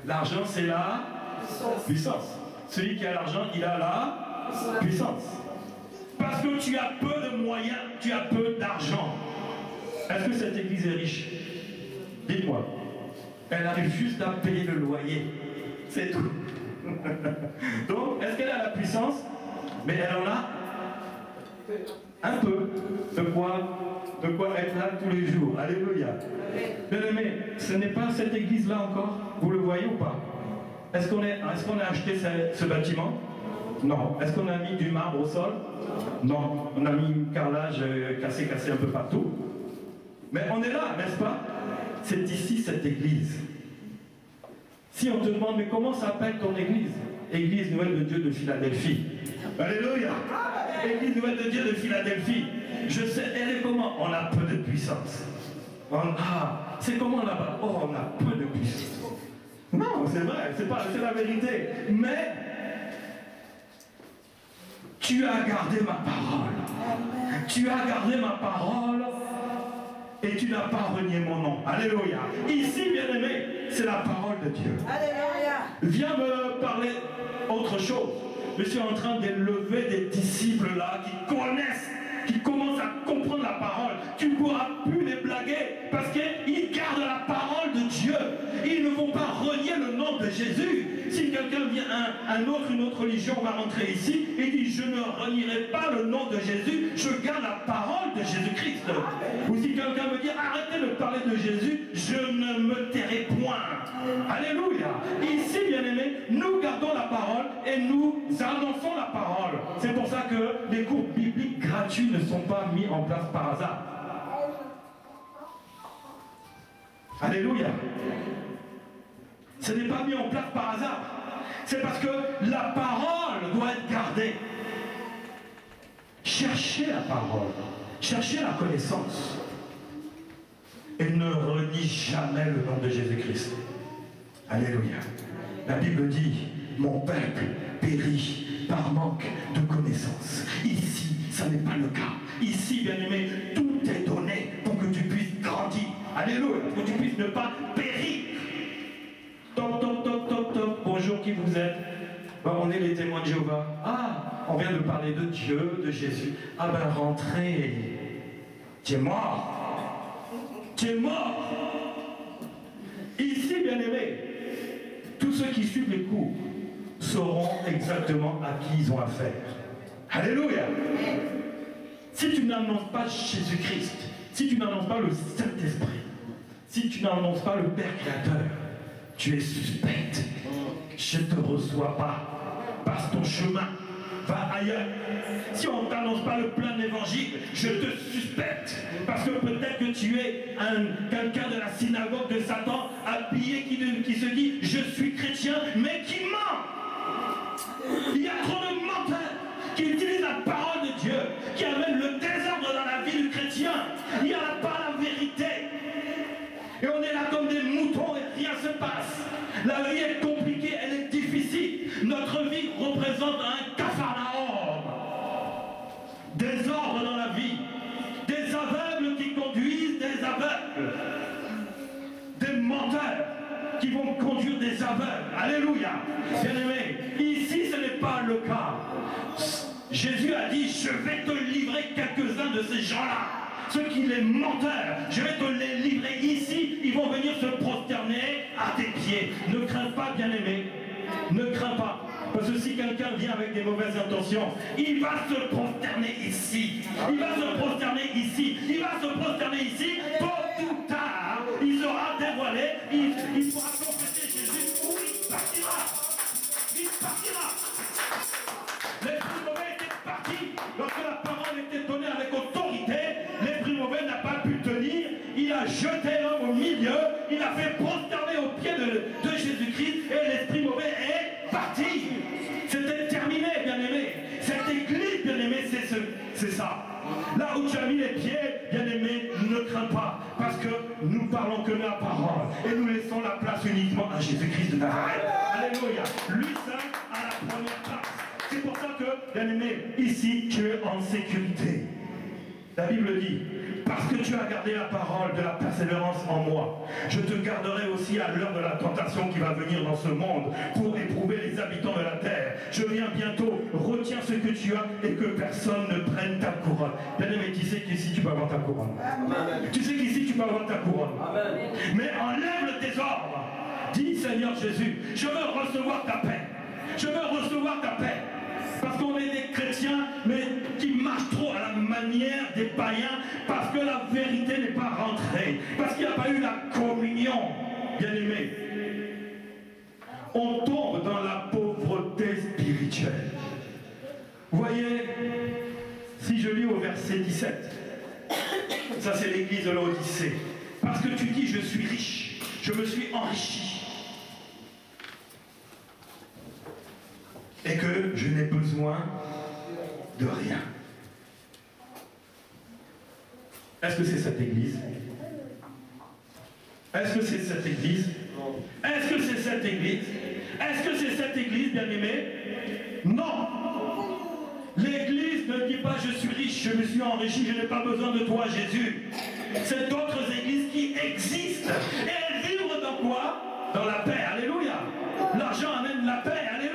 L'argent, c'est la puissance. Celui qui a l'argent, il a la puissance. Parce que tu as peu de moyens, tu as peu d'argent. Est-ce que cette église est riche? Dites-moi. Elle arrive juste à payer le loyer. C'est tout. Donc, est-ce qu'elle a la puissance? Mais elle en a un peu de quoi être là tous les jours. Alléluia. Bien-aimé, ce n'est pas cette église-là encore. Vous le voyez ou pas? Est-ce qu'on a acheté ce bâtiment? Non. Est-ce qu'on a mis du marbre au sol? Non. On a mis un carrelage cassé un peu partout. Mais on est là, n'est-ce pas? C'est ici cette église. Si on te demande, mais comment s'appelle ton église? Église Nouvelle de Dieu de Philadelphie. Alléluia. Église Nouvelle de Dieu de Philadelphie. Je sais, elle est comment? On a peu de puissance. C'est comment là-bas? Oh, on a peu de puissance. Non, c'est vrai, c'est la vérité. Mais tu as gardé ma parole. Tu as gardé ma parole et tu n'as pas renié mon nom. Alléluia. Ici, bien-aimé, c'est la parole de Dieu. Alléluia. Viens me parler autre chose. Je suis en train d'élever des disciples là qui connaissent, qui commencent à comprendre la parole. Tu ne pourras plus les blaguer parce qu'ils gardent la parole de Dieu. Ils ne vont pas renier le nom de Jésus. Si quelqu'un vient, une autre religion va rentrer ici et dit je ne renierai pas le nom de Jésus, je garde la parole de Jésus-Christ. Ou si quelqu'un me dit arrêtez de parler de Jésus, je ne me tairai point. Alléluia. Ici, bien-aimés, nous gardons la parole et nous annonçons la parole. C'est pour ça que les cours bibliques gratuits ne sont pas mis en place par hasard. Alléluia. Ce n'est pas mis en place par hasard. C'est parce que la parole doit être gardée. Cherchez la parole. Cherchez la connaissance. Et ne renie jamais le nom de Jésus-Christ. Alléluia. La Bible dit, mon peuple périt par manque de connaissance. Ici, ça n'est pas le cas. Ici, bien-aimé, tout est donné pour que tu puisses grandir. Alléluia. Pour que tu puisses ne pas périr. Top, top, top, top, top. Bonjour, qui vous êtes? On est les témoins de Jéhovah. Ah, on vient de parler de Dieu, de Jésus. Ah ben, rentrez. Tu es mort. Tu es mort. Ici, bien-aimés, tous ceux qui suivent les cours sauront exactement à qui ils ont affaire. Alléluia. Si tu n'annonces pas Jésus-Christ, si tu n'annonces pas le Saint-Esprit, si tu n'annonces pas le Père Créateur, tu es suspecte. Je ne te reçois pas. Passe ton chemin. Va ailleurs. Si on ne t'annonce pas le plein évangile, je te suspecte. Parce que peut-être que tu es quelqu'un de la synagogue de Satan, habillé qui se dit « Je suis chrétien », mais qui ment. Il y a trop de menteurs qui utilisent la parole de Dieu, qui amènent le désordre dans la vie du chrétien. Il n'y a pas la vérité. Et on est là comme des moutons et rien ne se passe. La vie est compliquée, elle est difficile. Notre vie représente un capharnaüm. Désordre dans la vie. Des aveugles qui conduisent des aveugles. Des menteurs qui vont conduire des aveugles. Alléluia. Bien-aimés, ici ce n'est pas le cas. Jésus a dit, je vais te livrer quelques-uns de ces gens-là. Ceux qui les menteurs, je vais te les livrer ici, ils vont venir se prosterner à tes pieds. Ne crains pas, bien-aimé, ne crains pas. Parce que si quelqu'un vient avec des mauvaises intentions, il va se prosterner ici. Il va se prosterner ici. Il va se prosterner ici. Tôt ou tard, il sera dévoilé. Il pourra confesser a jeté l'homme au milieu, il a fait prosterner aux pieds de Jésus-Christ et l'esprit mauvais est parti. C'était terminé, bien-aimé. Cette église, bien-aimé, c'est ça. Là où tu as mis les pieds, bien-aimé, ne crains pas, parce que nous parlons que la parole et nous laissons la place uniquement à Jésus-Christ de Nazareth. Alléluia. Lui seul a la première place. C'est pour ça que, bien-aimé, ici tu es en sécurité. La Bible dit, parce que tu as gardé la parole de la persévérance en moi, je te garderai aussi à l'heure de la tentation qui va venir dans ce monde pour éprouver les habitants de la terre. Je viens bientôt, retiens ce que tu as et que personne ne prenne ta couronne. Bien-aimé, tu sais qu'ici tu peux avoir ta couronne. Amen. Tu sais qu'ici tu peux avoir ta couronne. Amen. Mais enlève le désordre. Dis, Seigneur Jésus, je veux recevoir ta paix. Je veux recevoir ta paix. Parce qu'on est des chrétiens, mais qui marchent trop à la manière des païens, parce que la vérité n'est pas rentrée, parce qu'il n'y a pas eu la communion, bien-aimés. On tombe dans la pauvreté spirituelle. Vous voyez, si je lis au verset 17, ça c'est l'église de l'Odyssée, parce que tu dis je suis riche, je me suis enrichi. Et que je n'ai besoin de rien. Est-ce que c'est cette église? Est-ce que c'est cette église? Est-ce que c'est cette église? Est-ce que c'est cette église, bien-aimée? Non. L'église ne dit pas je suis riche, je me suis enrichi, je n'ai pas besoin de toi, Jésus. C'est d'autres églises qui existent. Et elles vivent dans quoi? Dans la paix. Alléluia. L'argent amène la paix. Alléluia.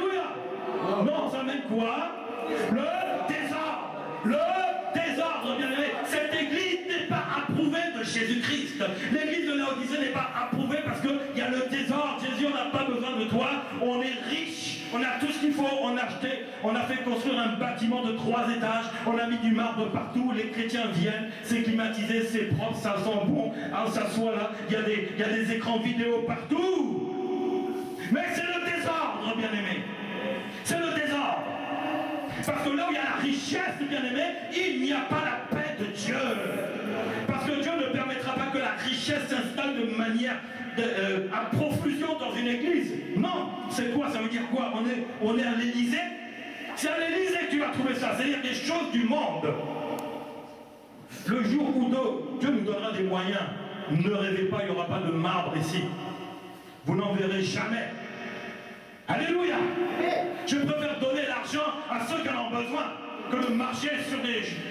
Non, ça amène quoi? Le désordre. Le désordre, bien aimé. Cette église n'est pas approuvée de Jésus-Christ. L'église de Laodicée n'est pas approuvée parce qu'il y a le désordre. Jésus, on n'a pas besoin de toi. On est riche. On a tout ce qu'il faut. On a acheté. On a fait construire un bâtiment de 3 étages. On a mis du marbre partout. Les chrétiens viennent. C'est climatisé, c'est propre, ça sent bon. On s'assoit là. Il y a des écrans vidéo partout. Mais c'est le désordre, bien aimé. C'est le désordre. Parce que là où il y a la richesse, bien-aimé, il n'y a pas la paix de Dieu. Parce que Dieu ne permettra pas que la richesse s'installe de manière à profusion dans une église. Non. C'est quoi? Ça veut dire quoi? On est à l'Élysée? C'est à l'Élysée que tu vas trouver ça. C'est-à-dire des choses du monde. Le jour où Dieu nous donnera des moyens, ne rêvez pas, il n'y aura pas de marbre ici. Vous n'en verrez jamais. Alléluia. Je préfère donner l'argent à ceux qui en ont besoin que de marcher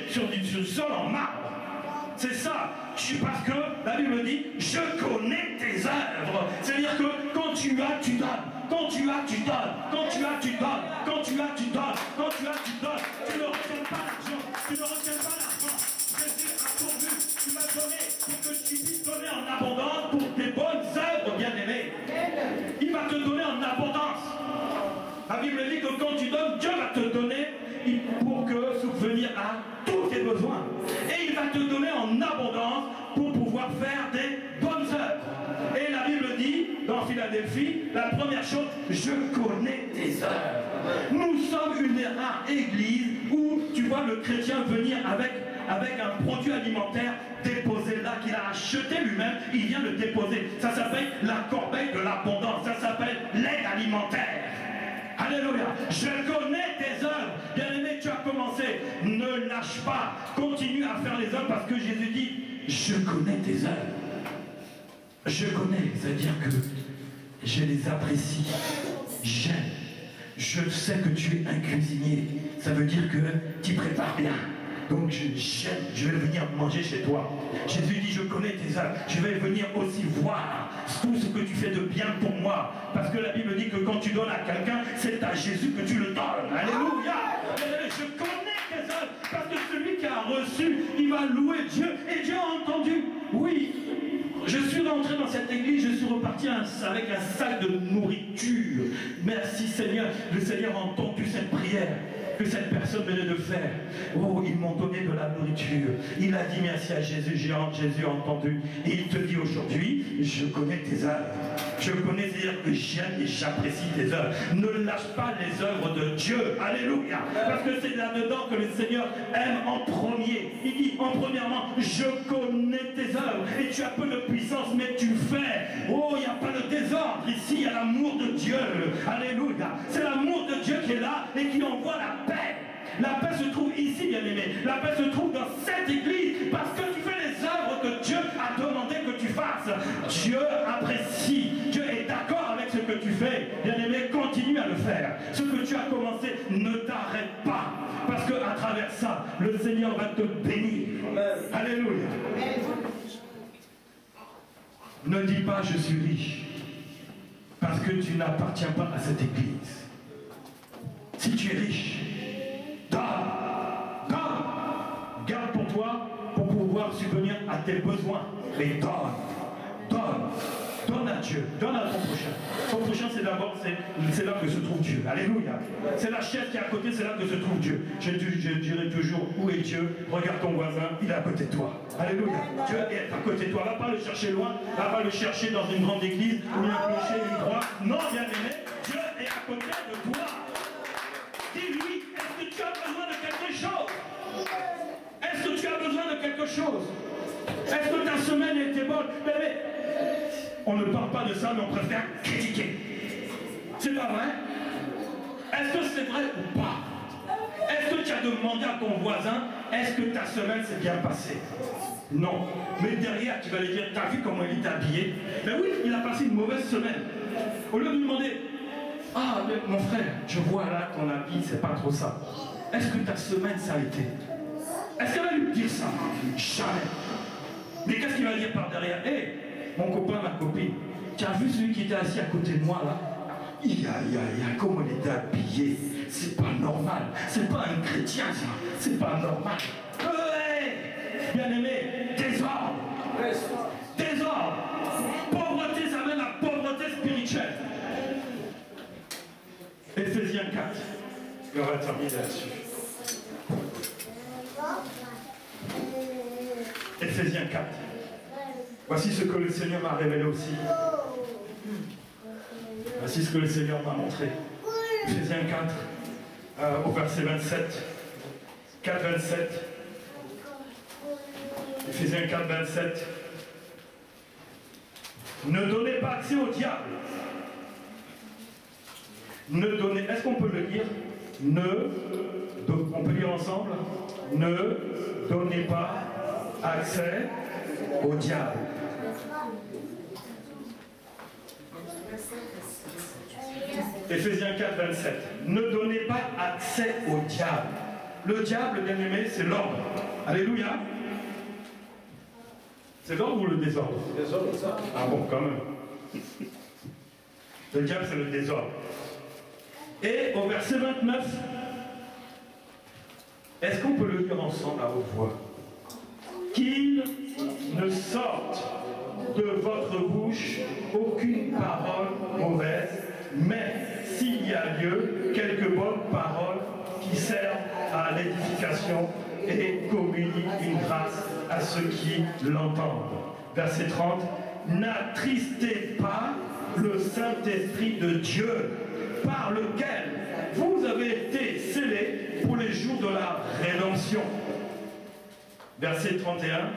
sur du sol en marbre. C'est ça. Parce que la Bible dit, je connais tes œuvres. C'est-à-dire que quand tu as, tu donnes. Quand tu as, tu donnes. Quand tu as, tu donnes. Quand tu as, tu donnes. Quand tu as, tu donnes. Tu ne retiens pas l'argent. Tu ne retiens pas l'argent. Jésus a pourvu. Tu m'as donné pour que tu puisses donner en abondance pour tes bonnes œuvres, bien-aimées. Il va te donner en abondance. La Bible dit que quand tu donnes, Dieu va te donner pour subvenir à tous tes besoins. Et il va te donner en abondance pour pouvoir faire des bonnes œuvres. Et la Bible dit, dans Philadelphie, la première chose, je connais tes œuvres. Nous sommes une rare église où tu vois le chrétien venir avec un produit alimentaire déposé là, qu'il a acheté lui-même, il vient le déposer. Ça s'appelle la corbeille de l'abondance, ça s'appelle l'aide alimentaire. Alléluia. Je connais tes œuvres. Bien-aimé, tu as commencé. Ne lâche pas. Continue à faire les œuvres parce que Jésus dit, je connais tes œuvres. Je connais, c'est-à-dire que je les apprécie. J'aime. Je sais que tu es un cuisinier. Ça veut dire que tu prépares bien. Donc j'aime, je vais venir manger chez toi. Jésus dit, je connais tes œuvres. Je vais venir aussi voir tout ce que tu fais de bien pour moi. Parce que la Bible dit que quand tu donnes à quelqu'un, c'est à Jésus que tu le donnes. Alléluia. Je connais tes œuvres. Parce que celui qui a reçu, il va louer Dieu. Et Dieu a entendu. Oui. Je suis rentré dans cette église, je suis reparti avec un sac de nourriture. Merci Seigneur. Le Seigneur a entendu cette prière que cette personne venait de faire. Oh, ils m'ont donné de la nourriture. Il a dit merci à Jésus, Jésus a entendu. Et il te dit aujourd'hui, je connais tes œuvres. Je connais, c'est-à-dire que j'aime et j'apprécie tes œuvres. Ne lâche pas les œuvres de Dieu. Alléluia. Parce que c'est là-dedans que le Seigneur aime en premier. Il dit en premièrement, je connais tes œuvres. Et tu as peu de puissance, mais tu fais. Oh, il n'y a pas de désordre ici. Il y a l'amour de Dieu. Alléluia. C'est l'amour de Dieu qui est là et qui envoie la paix. La paix se trouve ici, bien-aimé. La paix se trouve dans cette église parce que tu fais les œuvres que Dieu a demandé que tu fasses. Dieu apprécie. Dieu est d'accord avec ce que tu fais. Bien-aimé, continue à le faire. Ce que tu as commencé, ne t'arrête pas. Parce qu'à travers ça, le Seigneur va te bénir. Alléluia. Ne dis pas je suis riche. Parce que tu n'appartiens pas à cette église. Si tu es riche, donne. Garde pour toi pour pouvoir subvenir à tes besoins. Mais donne à Dieu, donne à ton prochain. Ton prochain, c'est d'abord, c'est là que se trouve Dieu. Alléluia. C'est la chaise qui est à côté, c'est là que se trouve Dieu. Je dirai toujours, où est Dieu? Regarde ton voisin, il est à côté de toi. Alléluia. Dieu est à côté de toi. Va pas le chercher loin, va pas le chercher dans une grande église, ou un clocher, une croix. Non, bien aimé, Dieu est à côté de toi. Dis-lui, est-ce que tu as besoin de quelque chose? Est-ce que tu as besoin de quelque chose? Est-ce que ta semaine était bonne? Mais on ne parle pas de ça, mais on préfère critiquer. C'est pas vrai? Est-ce que c'est vrai ou pas? Est-ce que tu as demandé à ton voisin, est-ce que ta semaine s'est bien passée? Non. Mais derrière, tu vas lui dire, t'as vu comment il est habillé? Ben oui, il a passé une mauvaise semaine. Au lieu de lui demander, ah, mais mon frère, je vois là ton habit, c'est pas trop ça. Est-ce que ta semaine, ça a été? Est-ce qu'elle va lui dire ça? Jamais. Mais qu'est-ce qu'il va dire par derrière? Hé, mon copain, ma copine, tu as vu celui qui était assis à côté de moi là? Comment il était habillé? C'est pas normal. C'est pas un chrétien ça. C'est pas normal. Bien aimé, désordre. Désordre. Pauvreté, ça mène à pauvreté spirituelle. Éphésiens 4. Et on va terminer là-dessus. Éphésiens 4. Voici ce que le Seigneur m'a révélé aussi. Voici ce que le Seigneur m'a montré. Éphésiens 4, au verset 27. 4, 27. Éphésiens 4, 27. Ne donnez pas accès au diable. Ne donnez. Est-ce qu'on peut le lire? On peut lire ensemble. Ne donnez pas accès au diable. Éphésiens 4, 27. Ne donnez pas accès au diable. Le diable, bien aimé, c'est l'ordre. Alléluia. C'est l'ordre ou le désordre? Ah bon, quand même. Le diable, c'est le désordre. Et au verset 29, est-ce qu'on peut le lire ensemble à haute voix? Qu'il ne sorte de votre bouche aucune parole mauvaise, mais s'il y a lieu, quelques bonnes paroles qui servent à l'édification et communiquent une grâce à ceux qui l'entendent. Verset 30, n'attristez pas le Saint-Esprit de Dieu, par lequel vous avez été scellés pour les jours de la rédemption. Verset 31,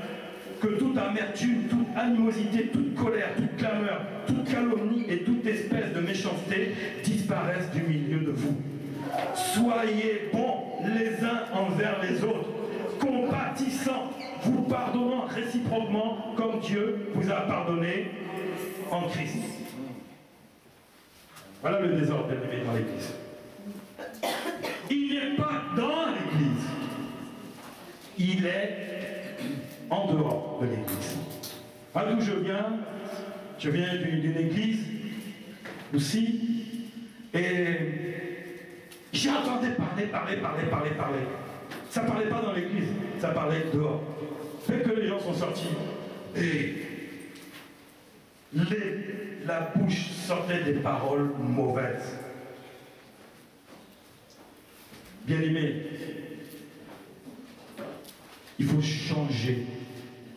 que toute amertume, toute animosité, toute colère, toute clameur, toute calomnie et toute espèce de méchanceté disparaissent du milieu de vous. Soyez bons les uns envers les autres, compatissants, vous pardonnant réciproquement comme Dieu vous a pardonné en Christ. Voilà le désordre bien-aimé dans l'Église. Il n'est pas dans l'Église. Il est en dehors de l'Église. Moi d'où je viens d'une église aussi, et j'entendais parler. Ça ne parlait pas dans l'église, ça parlait dehors. Dès que les gens sont sortis, et la bouche sortait des paroles mauvaises. Bien-aimés, il faut changer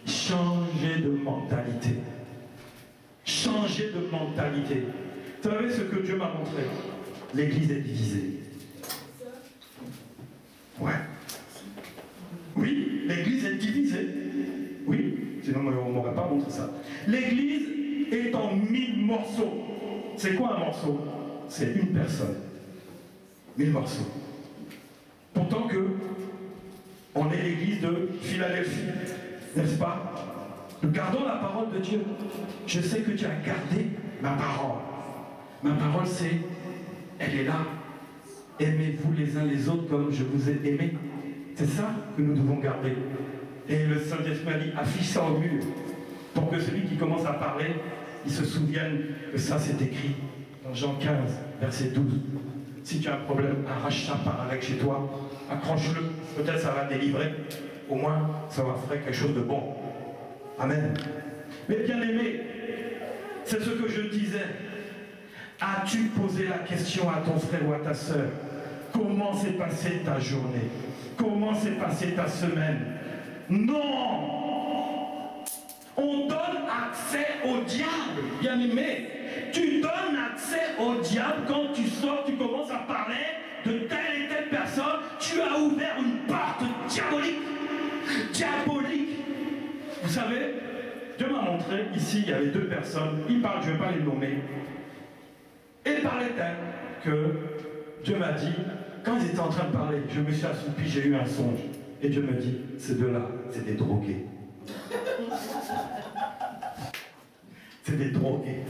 de mentalité. changer de mentalité. Vous savez ce que Dieu m'a montré? L'église est divisée. Ouais. Oui, l'église est divisée. Oui, sinon on ne m'aurait pas montré ça. L'église est en 1000 morceaux. C'est quoi un morceau? C'est une personne. 1000 morceaux. Pourtant que on est l'église de Philadelphie, n'est-ce pas? Nous gardons la parole de Dieu. Je sais que tu as gardé ma parole. Ma parole, c'est, elle est là. Aimez-vous les uns les autres comme je vous ai aimé. C'est ça que nous devons garder. Et le Saint-Esprit a dit, affiche ça au mur, pour que celui qui commence à parler, il se souvienne que ça c'est écrit dans Jean 15, verset 12. Si tu as un problème, arrache ça, pars avec chez toi, accroche-le, peut-être ça va délivrer, au moins ça va faire quelque chose de bon. Amen. Mais bien aimé, c'est ce que je disais. As-tu posé la question à ton frère ou à ta sœur? Comment s'est passée ta journée? Comment s'est passée ta semaine? Non! On donne accès au diable, bien aimé. Tu donnes accès au diable quand tu sors, tu commences à parler de telle et telle personne. Tu as ouvert une porte diabolique. Diabolique. Vous savez, Dieu m'a montré, ici, il y avait 2 personnes. Ils parlent, je ne vais pas les nommer. Et il parlait d'elles que Dieu m'a dit, quand ils étaient en train de parler, je me suis assoupi, j'ai eu un songe. Et Dieu me dit, ces 2-là, c'est des drogués. C'est des drogués.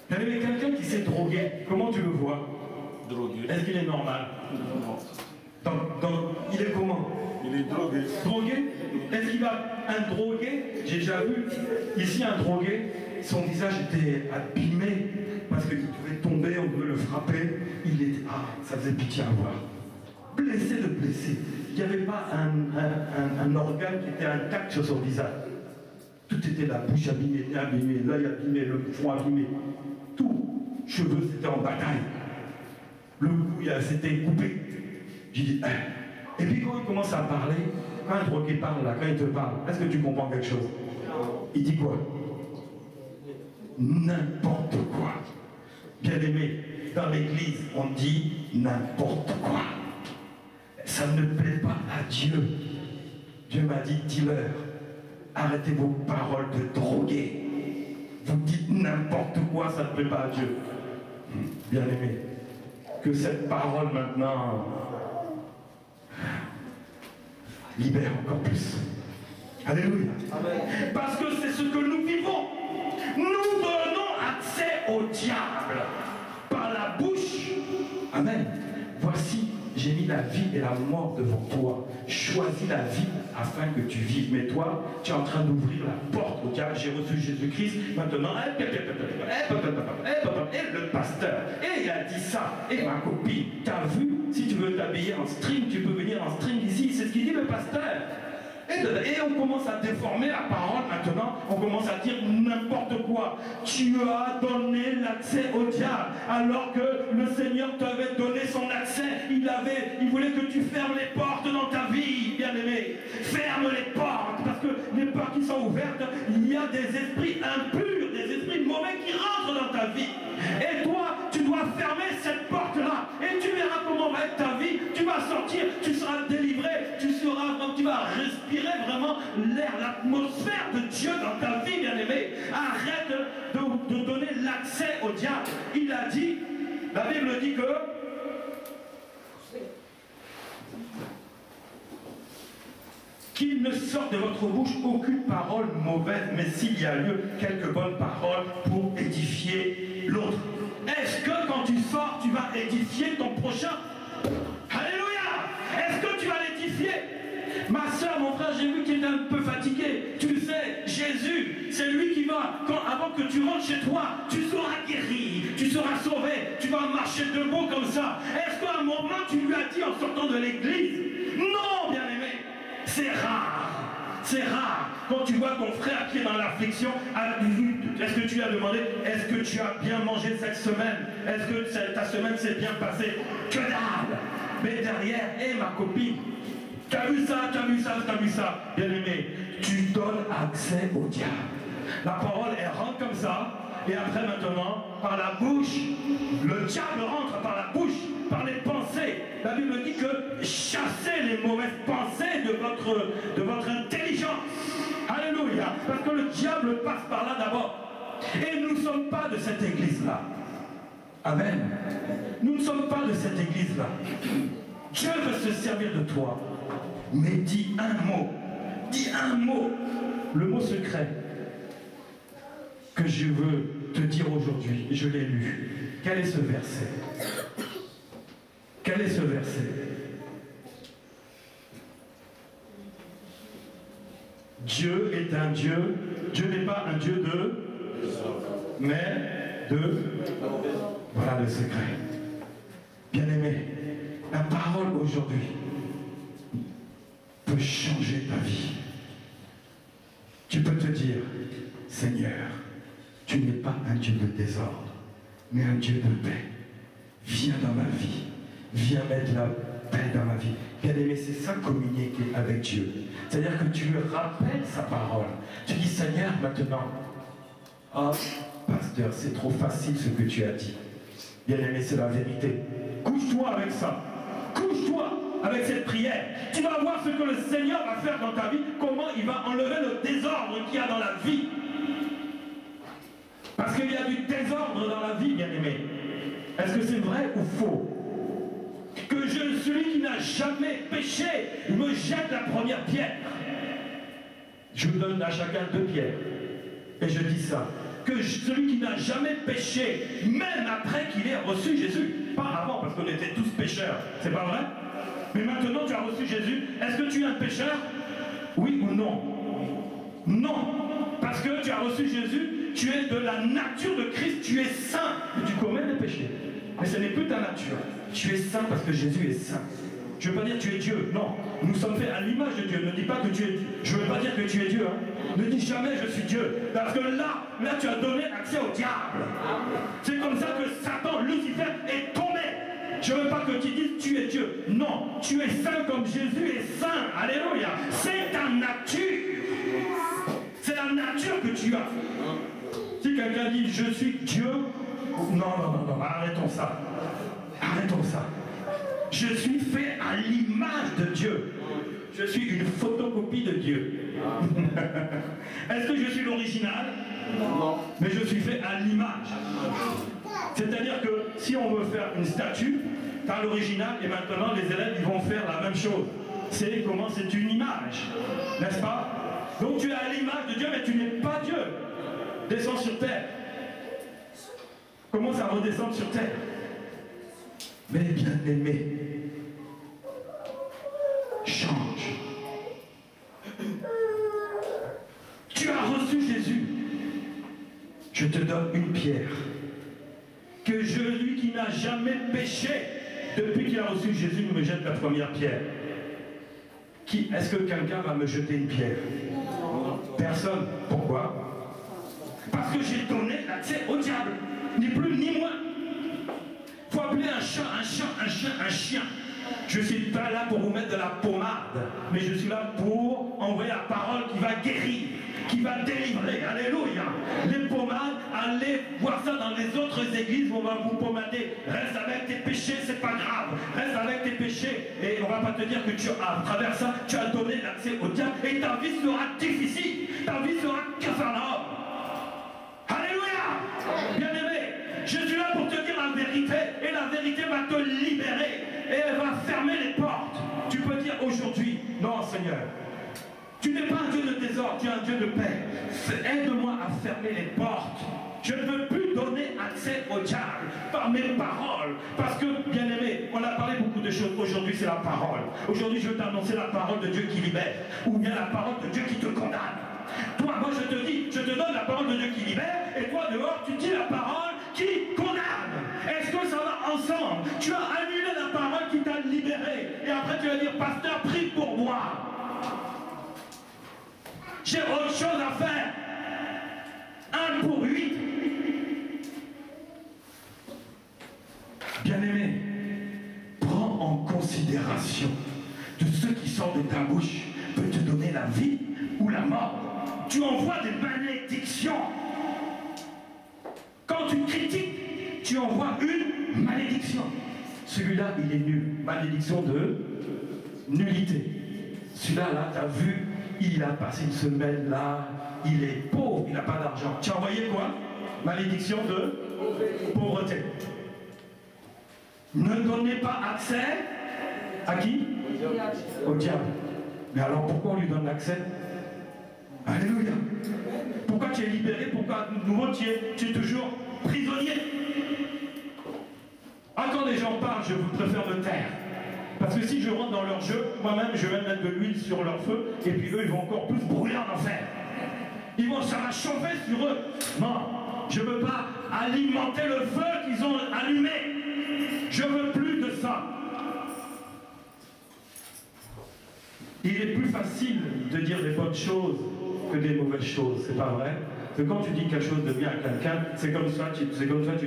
Il y avait quelqu'un qui s'est drogué. Comment tu le vois? Drogué. Est-ce qu'il est normal? Il est comment? Il est drogué. Drogué? Est-ce qu'il va... Un drogué, j'ai déjà vu, ici un drogué, son visage était abîmé, parce qu'il pouvait tomber, on pouvait le frapper. Il était... Ah, ça faisait pitié à voir. Blessé de blessé. Il n'y avait pas un organe qui était intact sur son visage. Tout était la bouche abîmée, l'œil abîmé, le front abîmé. Tout. Cheveux, c'était en bataille. Le cou, c'était coupé. J'ai dit, Et puis quand il commence à parler, quand un drogué parle là, quand il te parle, est-ce que tu comprends quelque chose? Il dit quoi? N'importe quoi. Bien aimé, dans l'église, on dit n'importe quoi. Ça ne plaît pas à Dieu. Dieu m'a dit, dis-leur, arrêtez vos paroles de droguer. Vous dites n'importe quoi, ça ne plaît pas à Dieu. Bien aimé, que cette parole maintenant libère encore plus. Alléluia. Amen. Parce que c'est ce que nous vivons. Nous donnons accès au diable par la bouche. Amen. Voici, j'ai mis la vie et la mort devant toi. Choisis la vie afin que tu vives. Mais toi, tu es en train d'ouvrir la porte au diable. J'ai reçu Jésus-Christ. Maintenant, et le pasteur, et il a dit ça, et ma copine, t'as vu, si tu veux t'habiller en string, tu peux venir en string ici. C'est ce qu'il dit le pasteur. Et on commence à déformer la parole maintenant, on commence à dire n'importe quoi. Tu as donné l'accès au diable, alors que le Seigneur t'avait donné son accès. Il voulait que tu fermes les portes dans ta vie, bien-aimé. Ferme les portes, parce que les portes qui sont ouvertes, il y a des esprits impurs, des esprits mauvais qui rentrent dans ta vie. Et toi, tu dois fermer cette porte-là, et tu verras comment va être ta vie. Tu vas sortir, tu seras délivré, tu vas respirer vraiment l'air, l'atmosphère de Dieu dans ta vie, bien-aimé. Arrête de donner l'accès au diable. Il a dit, la Bible dit que qu'il ne sorte de votre bouche aucune parole mauvaise, mais s'il y a lieu, quelques bonnes paroles pour édifier l'autre. Est-ce que quand tu sors, tu vas édifier ton prochain? Alléluia! Est-ce que tu vas l'édifier? Ma soeur, mon frère, j'ai vu qu'il était un peu fatigué. Tu sais, Jésus, c'est lui qui va, avant que tu rentres chez toi, tu seras guéri, tu seras sauvé, tu vas marcher debout comme ça. Est-ce qu'à un moment, tu lui as dit en sortant de l'église? Non, bien-aimé, c'est rare. C'est rare. Quand tu vois ton frère qui est dans l'affliction, est-ce que tu lui as demandé, est-ce que tu as bien mangé cette semaine? Est-ce que ta semaine s'est bien passée? Que dalle! Mais derrière, hé ma copine, t'as vu ça, t'as vu ça, t'as vu ça. Bien aimé, tu donnes accès au diable. La parole, elle rentre comme ça, Et après maintenant, par la bouche, le diable rentre par la bouche, par les pensées. La Bible dit que chassez les mauvaises pensées de votre intelligence. Alléluia. Parce que le diable passe par là d'abord. Et nous ne sommes pas de cette église-là. Amen. Nous ne sommes pas de cette église-là. Dieu veut se servir de toi. Mais dis un mot. Dis un mot. Le mot secret que je veux te dire aujourd'hui. Je l'ai lu. Quel est ce verset? Quel est ce verset? Dieu est un Dieu. Dieu n'est pas un Dieu de... mais de... Voilà le secret. Bien-aimé, la parole aujourd'hui peut changer ta vie. Tu peux te dire, Seigneur, tu n'es pas un Dieu de désordre, mais un Dieu de paix. Viens dans ma vie. Viens mettre la paix dans ma vie. Bien-aimé, c'est ça communiquer avec Dieu. C'est-à-dire que tu lui rappelles sa parole. Tu dis, Seigneur, maintenant, oh, pasteur, c'est trop facile ce que tu as dit. Bien-aimé, c'est la vérité. Couche-toi avec ça. Couche-toi avec cette prière. Tu vas voir ce que le Seigneur va faire dans ta vie, comment il va enlever le désordre qu'il y a dans la vie. Parce qu'il y a du désordre dans la vie, bien-aimé. Est-ce que c'est vrai ou faux? Que celui qui n'a jamais péché me jette la première pierre. Je donne à chacun 2 pierres. Et je dis ça. Que celui qui n'a jamais péché, même après qu'il ait reçu Jésus, pas avant, parce qu'on était tous pécheurs, c'est pas vrai? Mais maintenant tu as reçu Jésus, est-ce que tu es un pécheur? Oui ou non? Non, parce que tu as reçu Jésus, tu es de la nature de Christ, tu es saint, mais tu commets des péchés. Mais ce n'est plus ta nature, tu es saint parce que Jésus est saint. Je ne veux pas dire que tu es Dieu, non. Nous sommes faits à l'image de Dieu. Ne dis pas que tu es Dieu. Je ne veux pas dire que tu es Dieu. Hein. Ne dis jamais je suis Dieu. Parce que là tu as donné accès au diable. C'est comme ça que Satan, Lucifer, est tombé. Je ne veux pas que tu dises tu es Dieu. Non, tu es saint comme Jésus est saint. Alléluia. C'est ta nature. C'est la nature que tu as. Si quelqu'un dit je suis Dieu, non, arrêtons ça. Arrêtons ça. Je suis fait à l'image de Dieu. Je suis une photocopie de Dieu. Est-ce que je suis l'original? Non. Mais je suis fait à l'image. C'est-à-dire que si on veut faire une statue, tu as l'original et maintenant les élèves ils vont faire la même chose. C'est comment? C'est une image. N'est-ce pas? Donc tu es à l'image de Dieu, mais tu n'es pas Dieu. Descends sur terre. Commence à redescendre sur terre. Mais bien aimé, change. Tu as reçu Jésus. Je te donne une pierre. Que celui qui n'a jamais péché, depuis qu'il a reçu Jésus, me jette la première pierre. Qui? Est-ce que quelqu'un va me jeter une pierre? Personne. Pourquoi? Parce que j'ai donné l'accès au diable. Ni plus ni moins. Il faut appeler un chat, un chien, un chien, un chien. Je ne suis pas là pour vous mettre de la pommade, mais je suis là pour envoyer la parole qui va guérir, qui va délivrer. Alléluia. Les pommades, allez voir ça dans les autres églises où on va vous pommader. Reste avec tes péchés, c'est pas grave. Reste avec tes péchés. Et on va pas te dire que à travers ça, tu as donné l'accès au diable et ta vie sera difficile. Ta vie sera Capharnaüm. Alléluia. Bien aimé. Je suis là pour te dire la vérité et la vérité va te libérer et elle va fermer les portes. Tu peux dire aujourd'hui, non Seigneur, tu n'es pas un Dieu de désordre, tu es un Dieu de paix. Aide-moi à fermer les portes. Je ne veux plus donner accès au diable par mes paroles. Parce que, bien aimé, on a parlé beaucoup de choses. Aujourd'hui, c'est la parole. Aujourd'hui, je veux t'annoncer la parole de Dieu qui libère. Ou bien la parole de Dieu qui te condamne. Toi, moi, je te dis, je te donne la parole de Dieu qui libère. Et toi, dehors, tu dis la parole qui condamne. Est-ce que ça va ensemble? Tu as annulé la parole qui t'a libéré. Et après, tu vas dire, pasteur, prie pour moi. J'ai autre chose à faire. 1 pour 8. Bien-aimé, prends en considération de ce qui sort de ta bouche peut te donner la vie ou la mort. Tu envoies des malédictions. Quand tu critiques, tu envoies une malédiction. Celui-là, il est nul. Malédiction de nullité. Celui-là, là, tu as vu, il a passé une semaine là, il est pauvre, il n'a pas d'argent. Tu as envoyé quoi? Malédiction de pauvreté. Ne donnez pas accès à qui? Au diable. Mais alors pourquoi on lui donne l'accès? Alléluia. Pourquoi tu es libéré? Pourquoi de nouveau tu es toujours prisonnier? Ah, quand les gens parlent, je préfère me taire. Parce que si je rentre dans leur jeu, moi-même je vais mettre de l'huile sur leur feu, et puis eux ils vont encore plus brûler en enfer. Ça va chauffer sur eux. Non, je ne veux pas alimenter le feu qu'ils ont allumé. Je ne veux plus de ça. Il est plus facile de dire des bonnes choses que des mauvaises choses, c'est pas vrai? Parce que quand tu dis quelque chose de bien à quelqu'un, c'est comme ça, tu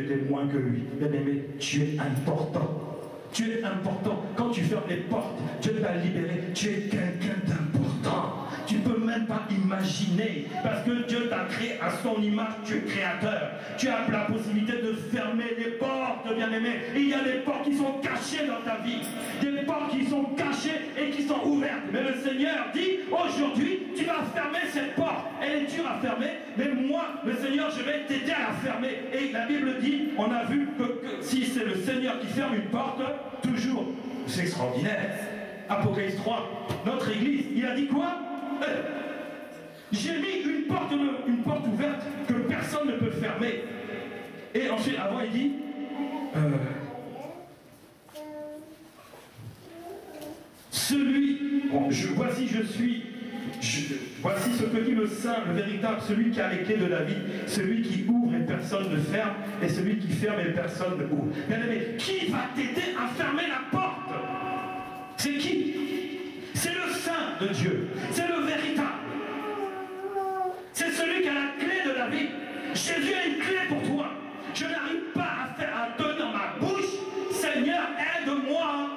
étais moins que lui. Bien aimé, tu es important. Tu es important. Quand tu fermes les portes, Dieu t'a libéré. Tu es quelqu'un d'important. Tu ne peux même pas imaginer. Parce que Dieu t'a créé à son image. Tu es créateur. Tu as la possibilité de fermer les portes, bien-aimé. Il y a des portes qui sont cachées dans ta vie. Des portes qui sont cachées et qui sont ouvertes. Mais le Seigneur dit, aujourd'hui, tu vas fermer cette porte. Elle est dure à fermer. Mais moi, le Seigneur, je vais t'aider à la fermer. Et la Bible dit, on a vu que si c'est le Seigneur qui ferme une porte, toujours, c'est extraordinaire. Apocalypse 3, notre église, il a dit quoi? J'ai mis une porte ouverte que personne ne peut fermer. Et ensuite, avant, il dit voici ce que dit le Saint, le véritable, celui qui a les clés de la vie, celui qui ouvre et personne ne ferme, et celui qui ferme et personne ne ouvre. Bien aimé, qui va t'aider à fermer la porte? C'est qui? C'est le Saint de Dieu, c'est le véritable. C'est celui qui a la clé de la vie. Jésus a une clé pour toi. Je n'arrive pas à donner dans ma bouche. Seigneur, aide-moi,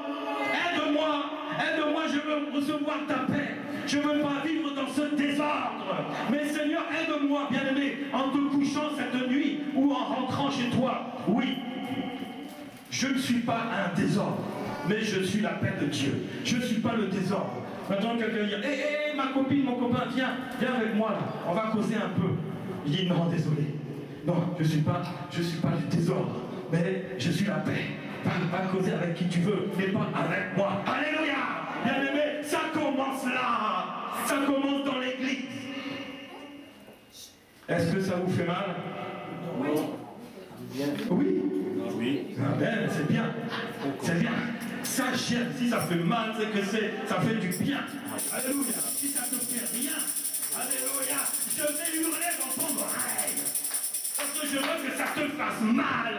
aide-moi, aide-moi, je veux recevoir ta paix. Je ne veux pas vivre dans ce désordre. Mais Seigneur, aide-moi, bien-aimé, en te couchant cette nuit ou en rentrant chez toi. Oui, je ne suis pas un désordre, mais je suis la paix de Dieu. Je ne suis pas le désordre. Maintenant, quelqu'un dit, hé, ma copine, mon copain, viens avec moi là, on va causer un peu. Il dit, non, désolé. Non, je ne suis pas du désordre, mais je suis la paix. Va causer avec qui tu veux, mais pas avec moi. Alléluia! Bien-aimé, ça commence là. Ça commence dans l'église. Est-ce que ça vous fait mal? Oui. Oui. Oui. Ah ben, c'est bien. C'est bien. Ça j'aime. Si ça fait mal, c'est que ça fait du bien. Alléluia. Si ça te fait rien, alléluia, je vais hurler dans ton oreille. Parce que je veux que ça te fasse mal.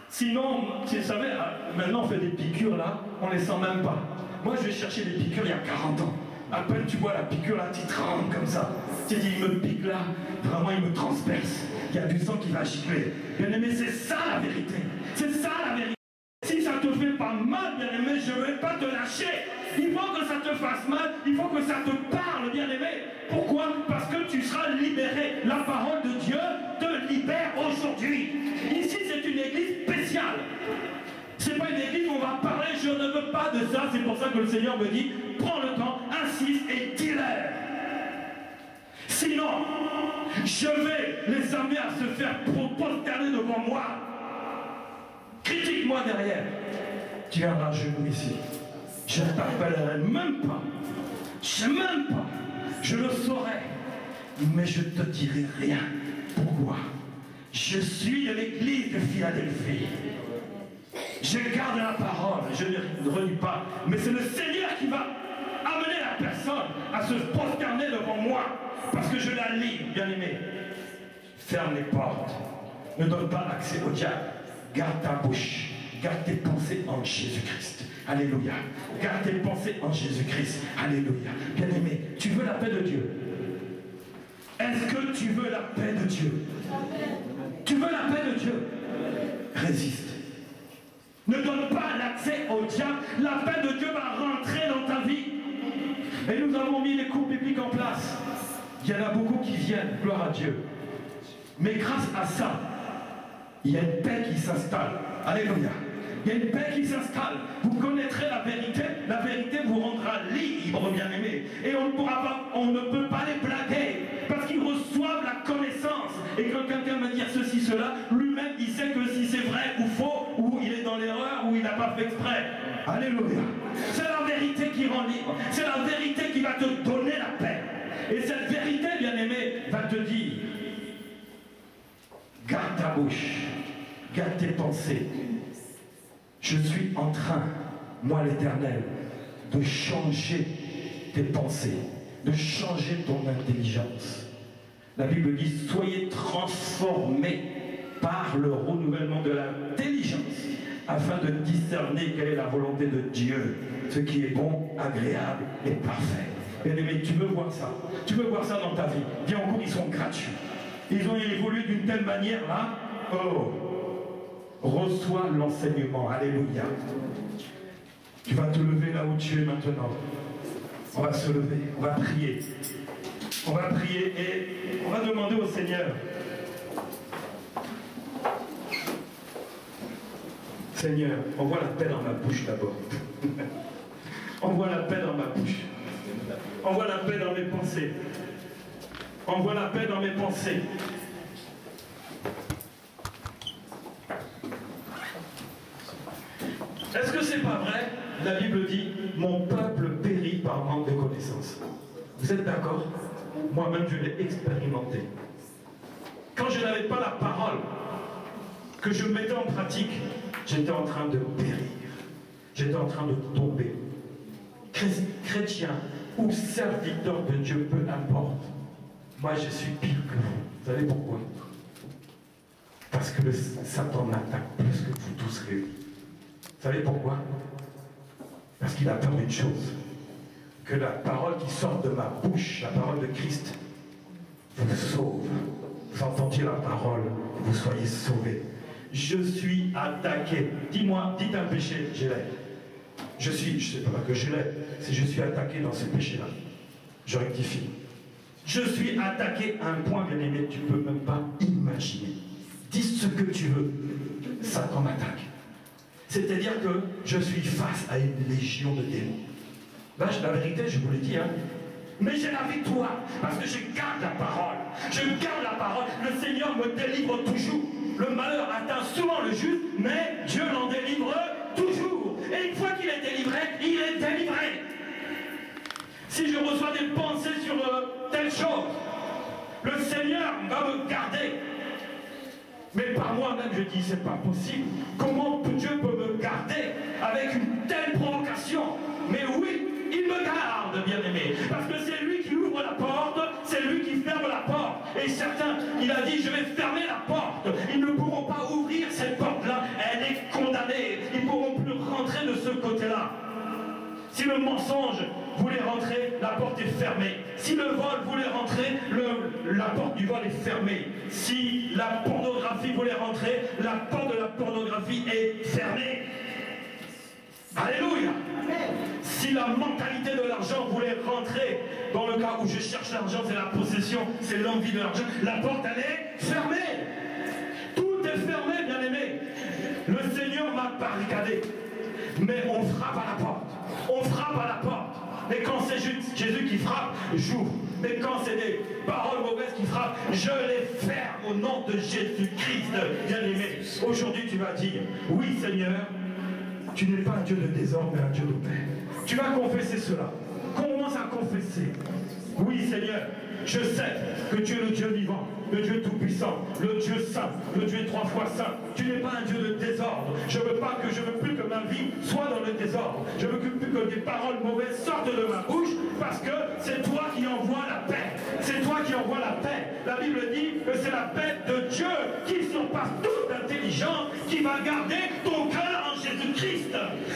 Sinon, vous savez, maintenant on fait des piqûres là, on les sent même pas. Moi je vais chercher des piqûres il y a 40 ans. À peine tu vois la piqûre là, tu trembles comme ça. Tu dis, il me pique là, vraiment il me transperce. Il y a du sang qui va gicler. Bien aimé, c'est ça la vérité. C'est ça la vérité. Si ça te fait pas mal, bien aimé, je ne vais pas te lâcher. Il faut que ça te fasse mal, il faut que ça te parle, bien aimé. Pourquoi? Parce que tu seras libéré. La parole de Dieu te libère aujourd'hui. Ici, c'est une église spéciale. C'est pas une église où on va parler, je ne veux pas de ça. C'est pour ça que le Seigneur me dit, prends le temps, insiste et dis-leur. Sinon, je vais les amener à se faire prosterner devant moi. Critique-moi derrière. Tu viendras à genoux ici. Je ne t'appellerai même pas. Je le saurai. Mais je ne te dirai rien. Pourquoi? Je suis de l'église de Philadelphie. Je garde la parole. Je ne renie pas. Mais c'est le Seigneur qui va amener la personne à se prosterner devant moi. Parce que je la lis, bien aimé. Ferme les portes. Ne donne pas accès au diable. Garde ta bouche. Garde tes pensées en Jésus-Christ. Alléluia. Garde tes pensées en Jésus-Christ. Alléluia. Bien aimé, tu veux la paix de Dieu? Est-ce que tu veux la paix de Dieu? Tu veux la paix de Dieu? Résiste. Ne donne pas l'accès au diable. La paix de Dieu va rentrer dans ta vie. Et nous avons mis les cours bibliques en place. Il y en a beaucoup qui viennent, gloire à Dieu. Mais grâce à ça, il y a une paix qui s'installe. Alléluia. Il y a une paix qui s'installe. Vous connaîtrez la vérité vous rendra libre, bien-aimés. Et on ne peut pas les blaguer, parce qu'ils reçoivent la connaissance. Et quand quelqu'un va dire ceci, cela, lui-même, il sait que si c'est vrai ou faux, ou il est dans l'erreur, ou il n'a pas fait exprès. Alléluia. C'est la vérité qui rend libre. C'est la vérité qui va te donner la paix. Et cette vérité, bien-aimé, va te dire, garde ta bouche, garde tes pensées. Je suis en train, moi l'Éternel, de changer tes pensées, de changer ton intelligence. La Bible dit, soyez transformés par le renouvellement de l'intelligence, afin de discerner quelle est la volonté de Dieu, ce qui est bon, agréable et parfait. Bien-aimé, tu veux voir ça? Tu veux voir ça dans ta vie? Viens en cours, ils sont gratuits. Ils ont évolué d'une telle manière là. Oh! Reçois l'enseignement. Alléluia. Tu vas te lever là où tu es maintenant. On va se lever, on va prier. On va prier et on va demander au Seigneur. Seigneur, envoie la paix dans ma bouche d'abord. Envoie la paix dans ma bouche. Envoie la paix dans mes pensées. Envoie la paix dans mes pensées. Est-ce que c'est pas vrai? La Bible dit, mon peuple périt par manque de connaissances. Vous êtes d'accord? Moi-même, je l'ai expérimenté. Quand je n'avais pas la parole, que je mettais en pratique, j'étais en train de périr. J'étais en train de tomber. Chrétien ou serviteur de Dieu, peu importe. Moi, je suis pire que vous. Vous savez pourquoi? Parce que le Satan m'attaque plus que vous tous réunis. Vous savez pourquoi? Parce qu'il a peur d'une chose. Que la parole qui sort de ma bouche, la parole de Christ, vous sauve. Vous entendiez la parole, vous soyez sauvés. Je suis attaqué. Dis-moi, dites un péché, je l'ai. Je sais pas que je l'ai, c'est je suis attaqué dans ce péché-là. Je rectifie. Je suis attaqué à un point, bien aimé, tu ne peux même pas imaginer. Dis ce que tu veux, Satan m'attaque. C'est-à-dire que je suis face à une légion de démons. Là, la vérité, je vous l'ai dit, hein. Mais j'ai la victoire, parce que je garde la parole. Je garde la parole. Le Seigneur me délivre toujours. Le malheur atteint souvent le juste, mais Dieu l'en délivre toujours. Et une fois qu'il est délivré, il est délivré. Si je reçois des pensées sur telle chose, le Seigneur va me garder. Mais par moi-même, je dis, c'est pas possible. Comment Dieu peut me garder avec une telle provocation? Mais oui, il me garde, bien-aimé. Parce que c'est lui qui ouvre la porte, c'est lui qui ferme la porte. Et certains, il a dit, je vais fermer la porte. Ils ne pourront pas ouvrir cette porte-là. Elle est condamnée. Ils ne pourront plus rentrer de ce côté-là. Si le mensonge voulait rentrer, la porte est fermée. Si le vol voulait rentrer, la porte du vol est fermée. Si la pornographie voulait rentrer, la porte de la pornographie est fermée. Alléluia. Si la mentalité de l'argent voulait rentrer, dans le cas où je cherche l'argent, c'est la possession, c'est l'envie de l'argent, la porte elle est fermée. Tout est fermé, bien aimé. Le Seigneur m'a barricadé. Mais on frappe à la porte. On frappe à la porte. Et quand c'est Jésus qui frappe, j'ouvre. Mais quand c'est des paroles mauvaises qui frappent, je les ferme au nom de Jésus-Christ, bien-aimé. Aujourd'hui, tu vas dire, oui Seigneur, tu n'es pas un Dieu de désordre, mais un Dieu de paix. Tu vas confesser cela. Commence à confesser. Oui Seigneur, je sais que tu es le Dieu vivant, le Dieu tout-puissant, le Dieu saint, le Dieu 3 fois saint. Tu n'es pas un Dieu de désordre. Je veux plus que ma vie soit dans le désordre. Je veux plus que des paroles mauvaises sortent de ma bouche, parce que c'est toi qui envoies la paix. C'est toi qui envoies la paix. La Bible dit que c'est la paix de Dieu qui surpasse toute intelligence, qui va garder ton cœur en Jésus-Christ.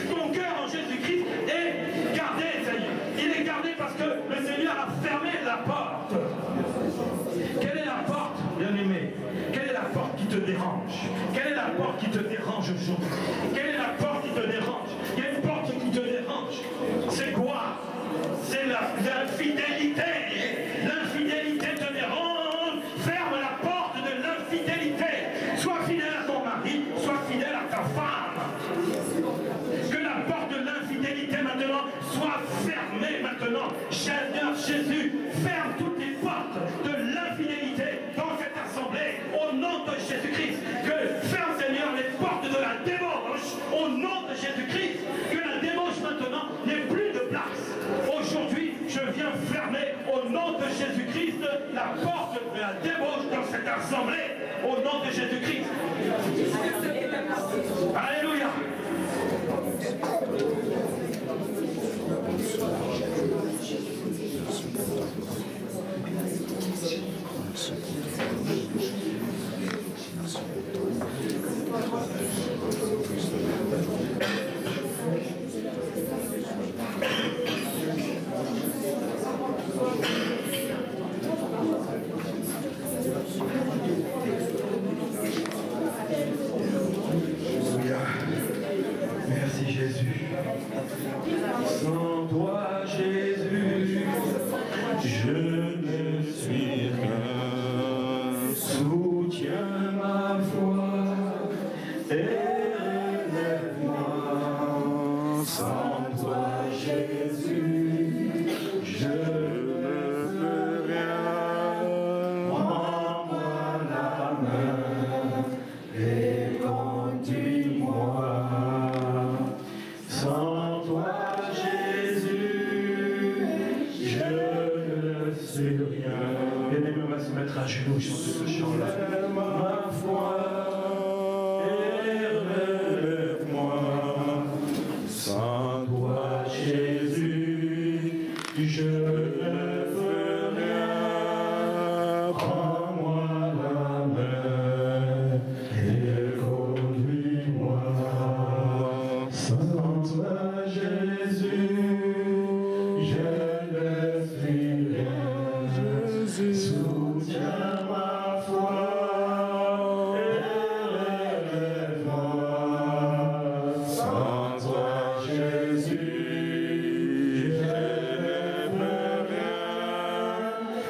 Ton cœur en Jésus-Christ est gardé, Seigneur. Il est gardé parce que le Seigneur a fermé la porte. Quelle est la porte, bien-aimé? Quelle est la porte qui te dérange? Quelle est la porte qui te dérange aujourd'hui? Quelle est la porte qui te dérange? Il y a une porte qui te dérange. C'est quoi? C'est l'infidélité. L'infidélité te dérange. Ferme la porte de l'infidélité. Sois fidèle à ton mari. la porte de la débauche dans cette assemblée au nom de Jésus-Christ. Alléluia. Merci Jésus. Sans toi Jésus, je ne suis rien. Soutiens ma foi et relève-moi. Sans toi Jésus, je ne peux rien. Prends-moi la main et conduis-moi. Sans toi, Jésus, je ne suis rien. Bien-aimé, on va se mettre à genoux sur ce chant-là. Ma foi et relève-moi. Sans toi, Jésus, je ne peux rien. Prends-moi la main et conduis-moi. Sans toi, Jésus, je ne suis rien. Soutiens ma foi et relève-moi. Sans toi, Jésus, je ne peux rien.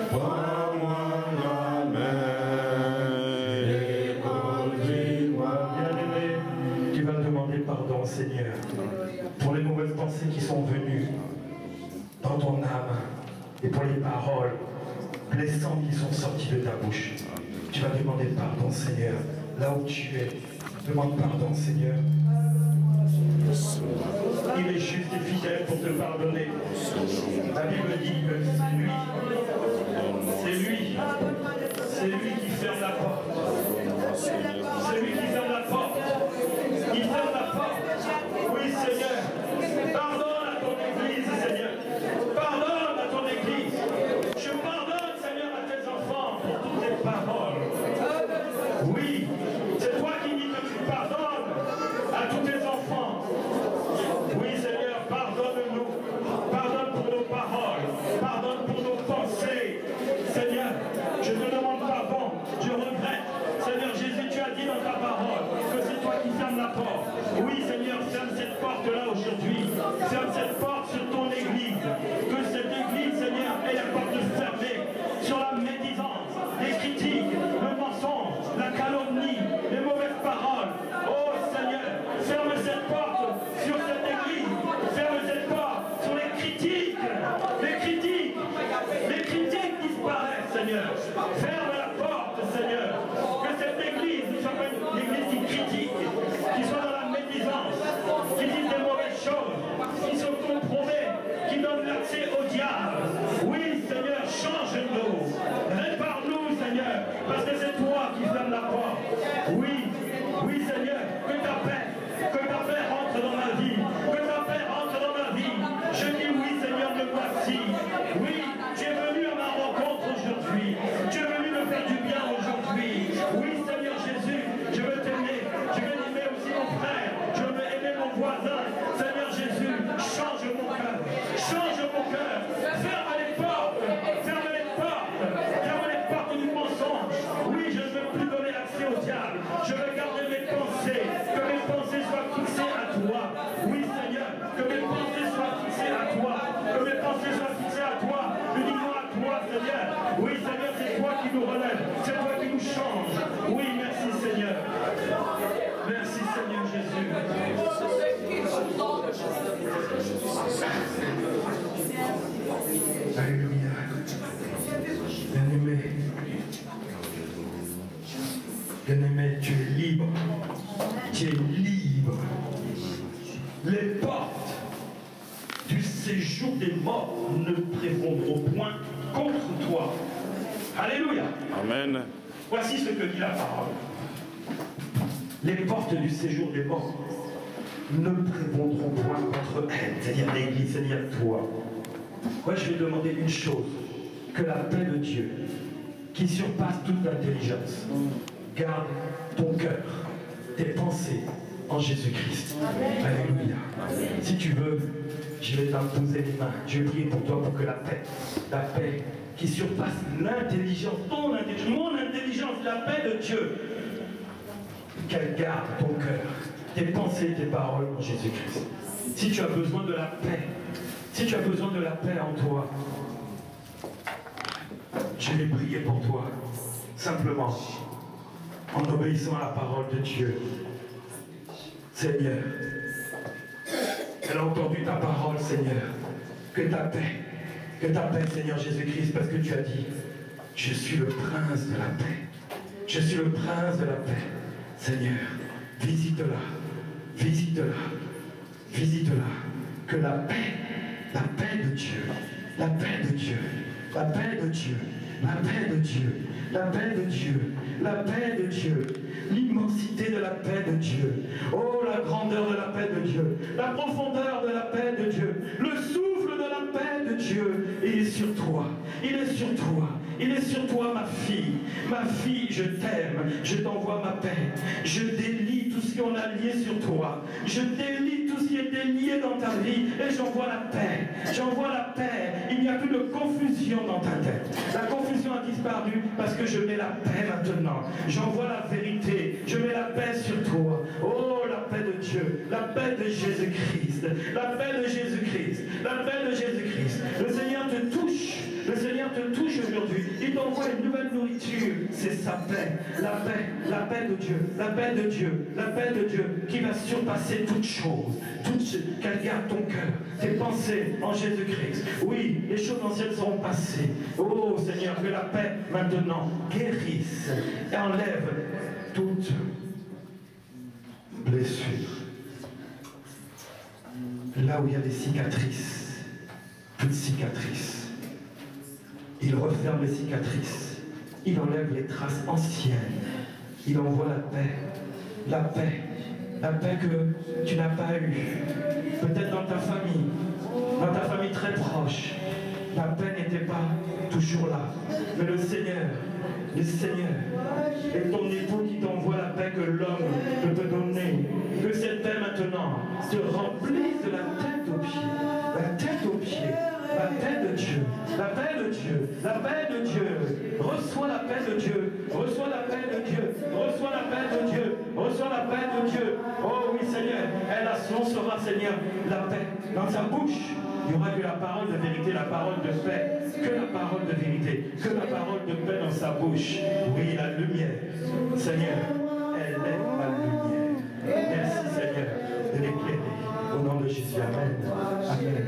Prends-moi la main et conduis-moi. Bien-aimé, tu vas demander pardon, Seigneur, pour les mauvaises pensées qui sont venues dans ton âme et pour les paroles blessantes qui sont sorties de ta bouche. Tu vas demander pardon, Seigneur, là où tu es. Demande pardon, Seigneur. Il est juste et fidèle pour te pardonner. La Bible dit que c'est lui qui ferme la porte. C'est lui qui ferme la porte. Il ferme la porte. Oui, Seigneur. Pardonne à ton Église, Seigneur. Pardonne à ton Église. Je pardonne, Seigneur, à tes enfants pour toutes tes paroles. Oui, c'est toi qui dis que tu pardonnes à tous tes enfants. Oui, Seigneur, pardonne-nous. Pardonne pour nos paroles. Pardonne pour nos pensées. Seigneur, je te demande pardon. Je regrette. Seigneur Jésus, tu as dit dans ta parole que c'est toi qui fermes la porte. Oui, Seigneur, ferme cette porte-là aujourd'hui. Ferme cette porte sur ton Église. Que cette Église, Seigneur, ait la porte fermée sur la médisance, les critiques, le mensonge, la calomnie, les mauvaises paroles. Oh, Seigneur, ferme cette porte sur cette Église. Ferme cette porte sur les critiques. Les critiques. Les critiques disparaissent, Seigneur. Ferme la porte, Seigneur. Que cette Église ne soit pas une Église qui critique, qui soit dans la médisance, qui dit des mauvaises choses, qui se compromet, qui donne l'accès au diable. Oui, Seigneur, change-nous. Répare-nous, Seigneur, parce que c'est toi qui fermes la porte. Oui, oui, Seigneur, que ta paix rentre dans ma vie. Que ta paix rentre dans ma vie. Je dis oui, Seigneur, me voici. Oui, tu es venu à ma rencontre aujourd'hui. Tu es venu me faire du bien aujourd'hui. Oui, Seigneur Jésus, je veux t'aimer. Je veux aimer aussi mon frère. Je veux aimer mon voisin. Seigneur Jésus, change mon cœur. Change mon cœur. Ferme les portes. Ferme les portes. Ferme les portes du mensonge. Oui, je ne veux plus donner accès au diable. Je veux garder mes pensées. Que mes pensées soient fixées à toi. Oui, Seigneur, que mes pensées soient fixées à toi. Que mes pensées soient fixées à toi. Uniquement à toi, Seigneur. Oui, Seigneur, c'est toi qui nous relève. C'est toi qui nous change. Oui, merci, Seigneur. Merci, Seigneur Jésus. Alléluia. Bien-aimé. Bien-aimé, tu es libre. Tu es libre. Les portes du séjour des morts ne prévaudront point contre toi. Alléluia. Amen. Voici ce que dit la parole. Les portes du séjour des morts ne prévaudront point contre elle, c'est-à-dire l'Église, c'est-à-dire toi. Moi, je vais demander une chose, que la paix de Dieu, qui surpasse toute l'intelligence, garde ton cœur, tes pensées en Jésus-Christ. Alléluia. Si tu veux, je vais t'imposer les mains. Je vais prier pour toi pour que la paix qui surpasse l'intelligence, ton intelligence, mon intelligence, la paix de Dieu, qu'elle garde ton cœur, tes pensées, tes paroles en Jésus-Christ. Si tu as besoin de la paix, si tu as besoin de la paix en toi, je vais prier pour toi, simplement, en obéissant à la parole de Dieu. Seigneur, elle a entendu ta parole, Seigneur, que ta paix, Seigneur Jésus-Christ, parce que tu as dit, je suis le prince de la paix. Je suis le prince de la paix. Seigneur, visite-la, visite-la, visite-la, que la paix de Dieu, la paix de Dieu, la paix de Dieu, la paix de Dieu, la paix de Dieu, la paix de Dieu, l'immensité de la paix de Dieu, oh la grandeur de la paix de Dieu, la profondeur de la paix de Dieu, le souffle de la paix de Dieu, il est sur toi, il est sur toi. Il est sur toi, ma fille, je t'aime, je t'envoie ma paix, je délie tout ce qu'on a lié sur toi, je délie tout ce qui était lié dans ta vie, et j'envoie la paix, il n'y a plus de confusion dans ta tête, la confusion a disparu parce que je mets la paix maintenant, j'envoie la vérité, je mets la paix sur toi, oh la paix de Dieu, la paix de Jésus-Christ, la paix de Jésus-Christ, la paix de Jésus-Christ, le Seigneur te touche. Le Seigneur te touche aujourd'hui. Il t'envoie une nouvelle nourriture. C'est sa paix. La paix de Dieu. La paix de Dieu. La paix de Dieu qui va surpasser toutes choses. Qu'elle garde ton cœur, tes pensées en Jésus-Christ. Oui, les choses anciennes seront passées. Oh Seigneur, que la paix maintenant guérisse et enlève toute blessure. Là où il y a des cicatrices, toutes cicatrices. Il referme les cicatrices, il enlève les traces anciennes, il envoie la paix que tu n'as pas eue, peut-être dans ta famille très proche, la paix n'était pas toujours là, mais le Seigneur est ton époux qui t'envoie la paix que l'homme peut te donner, que cette paix maintenant te remplisse de la tête aux pieds, la paix de Dieu, la paix de Dieu, la paix de Dieu, reçois la paix de Dieu, reçois la paix de Dieu, reçois la paix de Dieu, reçois la paix de Dieu. Oh oui Seigneur, elle annoncera Seigneur la paix dans sa bouche. Il n'y aura que la parole de vérité, la parole de paix, que la parole de vérité, que la parole de paix dans sa bouche. Oui, la lumière, Seigneur, elle est la lumière. Merci Seigneur de l'éclairer. Au nom de Jésus, Amen. Amen.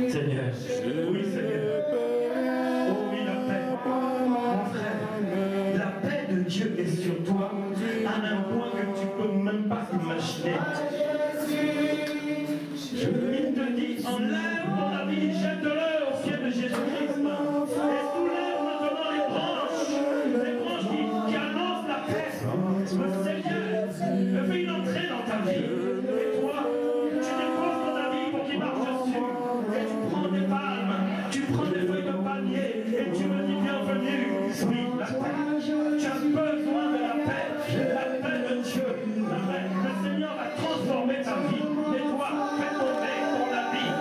Seigneur, oui Seigneur. Oh oui, la paix. Mon frère, la paix de Dieu est sur toi à un point que tu ne peux même pas imaginer. Il te dit, enlève ton habit, jette-le au ciel de Jésus-Christ. Et soulève maintenant les branches qui annoncent la paix. Le Seigneur fait une entrée dans ta vie. Et toi, tu déposes ton habit pour qu'il marche dessus. Et tu prends des palmes, tu prends des feuilles de palmier, et tu me dis bienvenue. Oui, la paix. Tu as besoin de la paix de Dieu. Le Seigneur va transformer ta vie. Et toi, fais tomber ton habit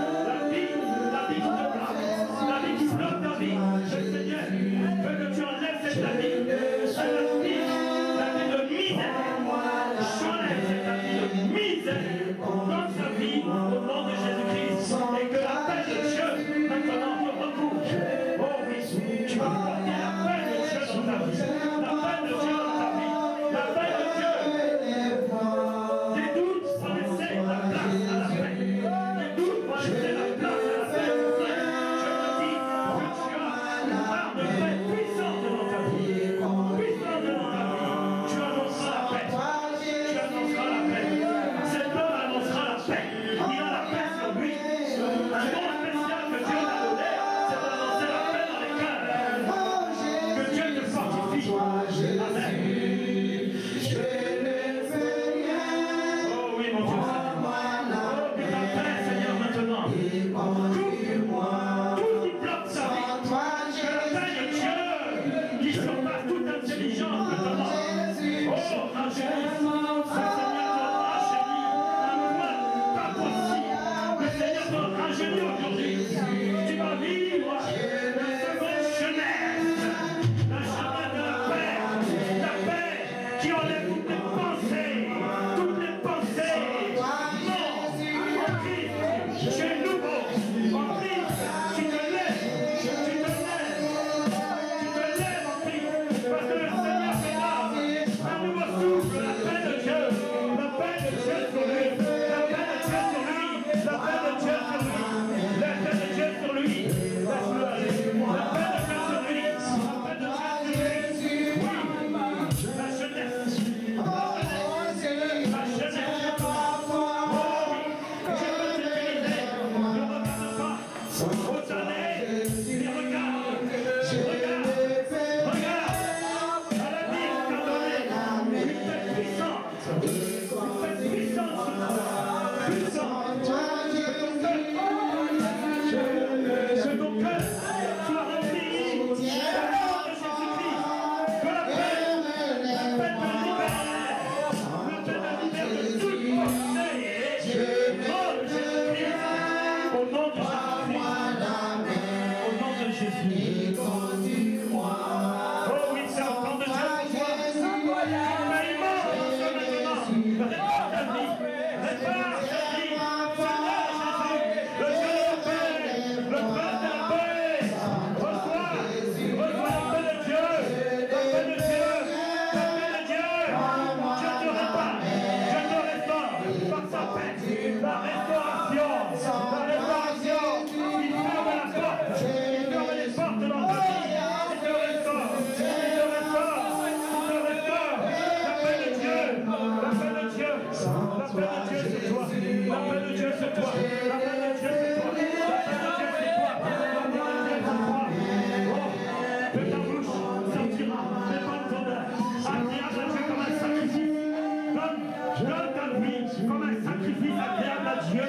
Donne ta vie comme un sacrifice agréable à Dieu.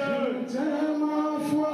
Tellement foi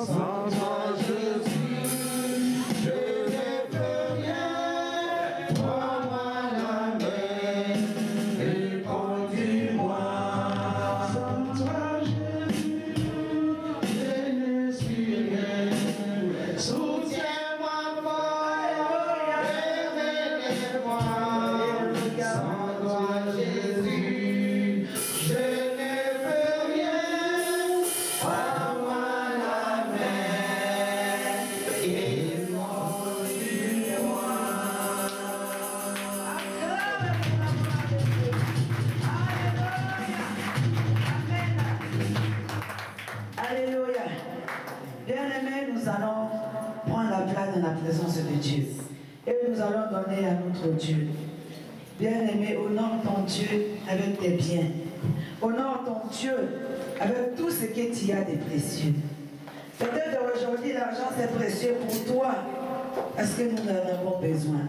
Sans toi, je suis présence de Dieu. Et nous allons donner à notre Dieu. Bien-aimé, honore ton Dieu avec tes biens. Honore ton Dieu avec tout ce que tu as de précieux. Peut-être aujourd'hui, l'argent c'est précieux pour toi parce que nous en avons besoin.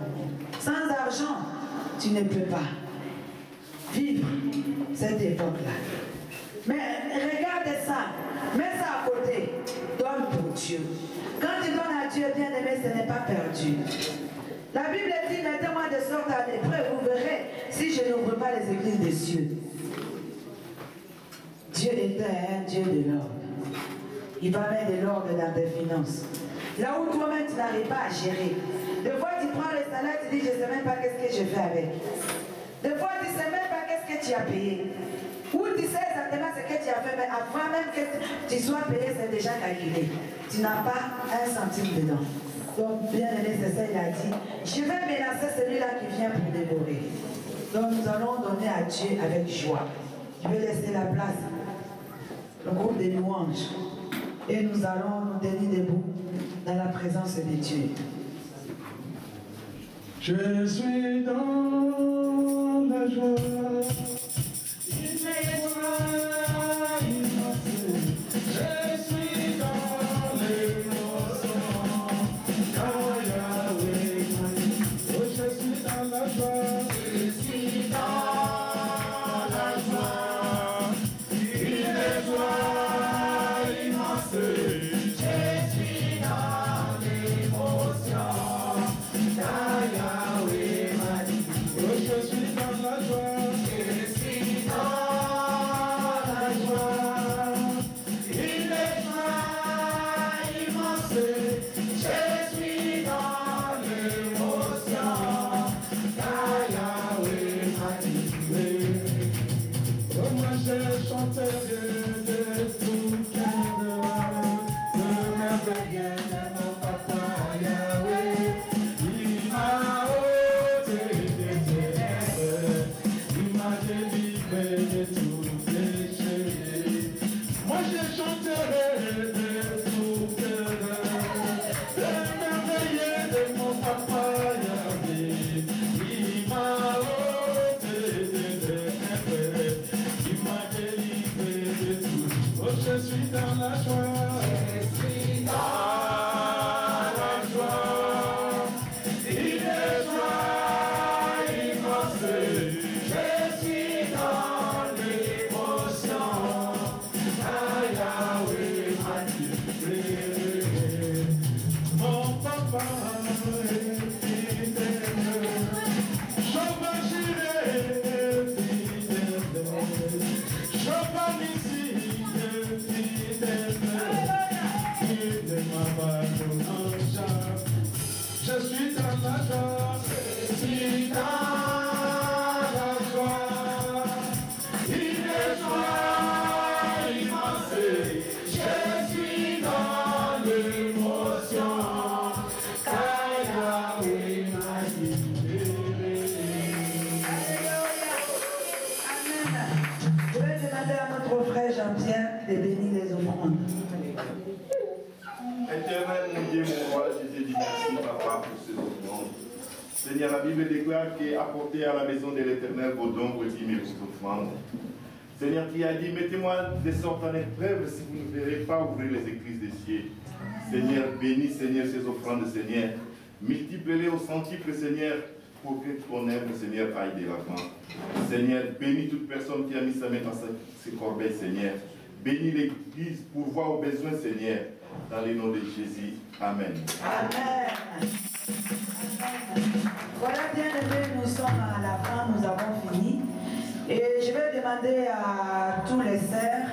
Sans argent, tu ne peux pas vivre cette époque-là. Mais regarde ça, mets ça à côté, donne pour Dieu. Quand tu donnes à Dieu, bien aimé, ce n'est pas perdu. La Bible dit, mettez-moi de sorte à l'épreuve, vous verrez si je n'ouvre pas les églises des cieux. Dieu est un Dieu de l'ordre. Il va mettre de l'ordre dans tes finances. Là où toi-même tu n'arrives pas à gérer. Des fois tu prends le salaire, tu dis je ne sais même pas qu'est-ce que je fais avec. Des fois tu ne sais même pas qu'est-ce que tu as payé. Ou tu sais exactement ce que tu as fait, mais avant même que tu sois payé, c'est déjà calculé. Tu n'as pas un centime dedans. Donc bien aimé, c'est ça il a dit. Je vais menacer celui-là qui vient pour dévorer. Donc nous allons donner à Dieu avec joie. Je vais laisser la place. Le groupe des louanges. Et nous allons nous tenir debout dans la présence de Dieu. Je suis dans la joie. Seigneur, la Bible déclare qu'apportez à la maison de l'Éternel vos dons, vos dîmes et vos offrandes. Seigneur, qui a dit, mettez-moi de sorte en épreuve si vous ne verrez pas ouvrir les églises des cieux. Seigneur, bénis, Seigneur, ces offrandes, Seigneur. Multiplie-les au centuple, Seigneur, pour que ton œuvre, Seigneur, aille de l'avant. Seigneur, bénis toute personne qui a mis sa main dans ses corbeilles, Seigneur. Bénis l'Église pour voir aux besoins, Seigneur. Dans le nom de Jésus. Amen. Amen. Voilà, bien aimés, nous sommes à la fin, nous avons fini. Et je vais demander à tous les sœurs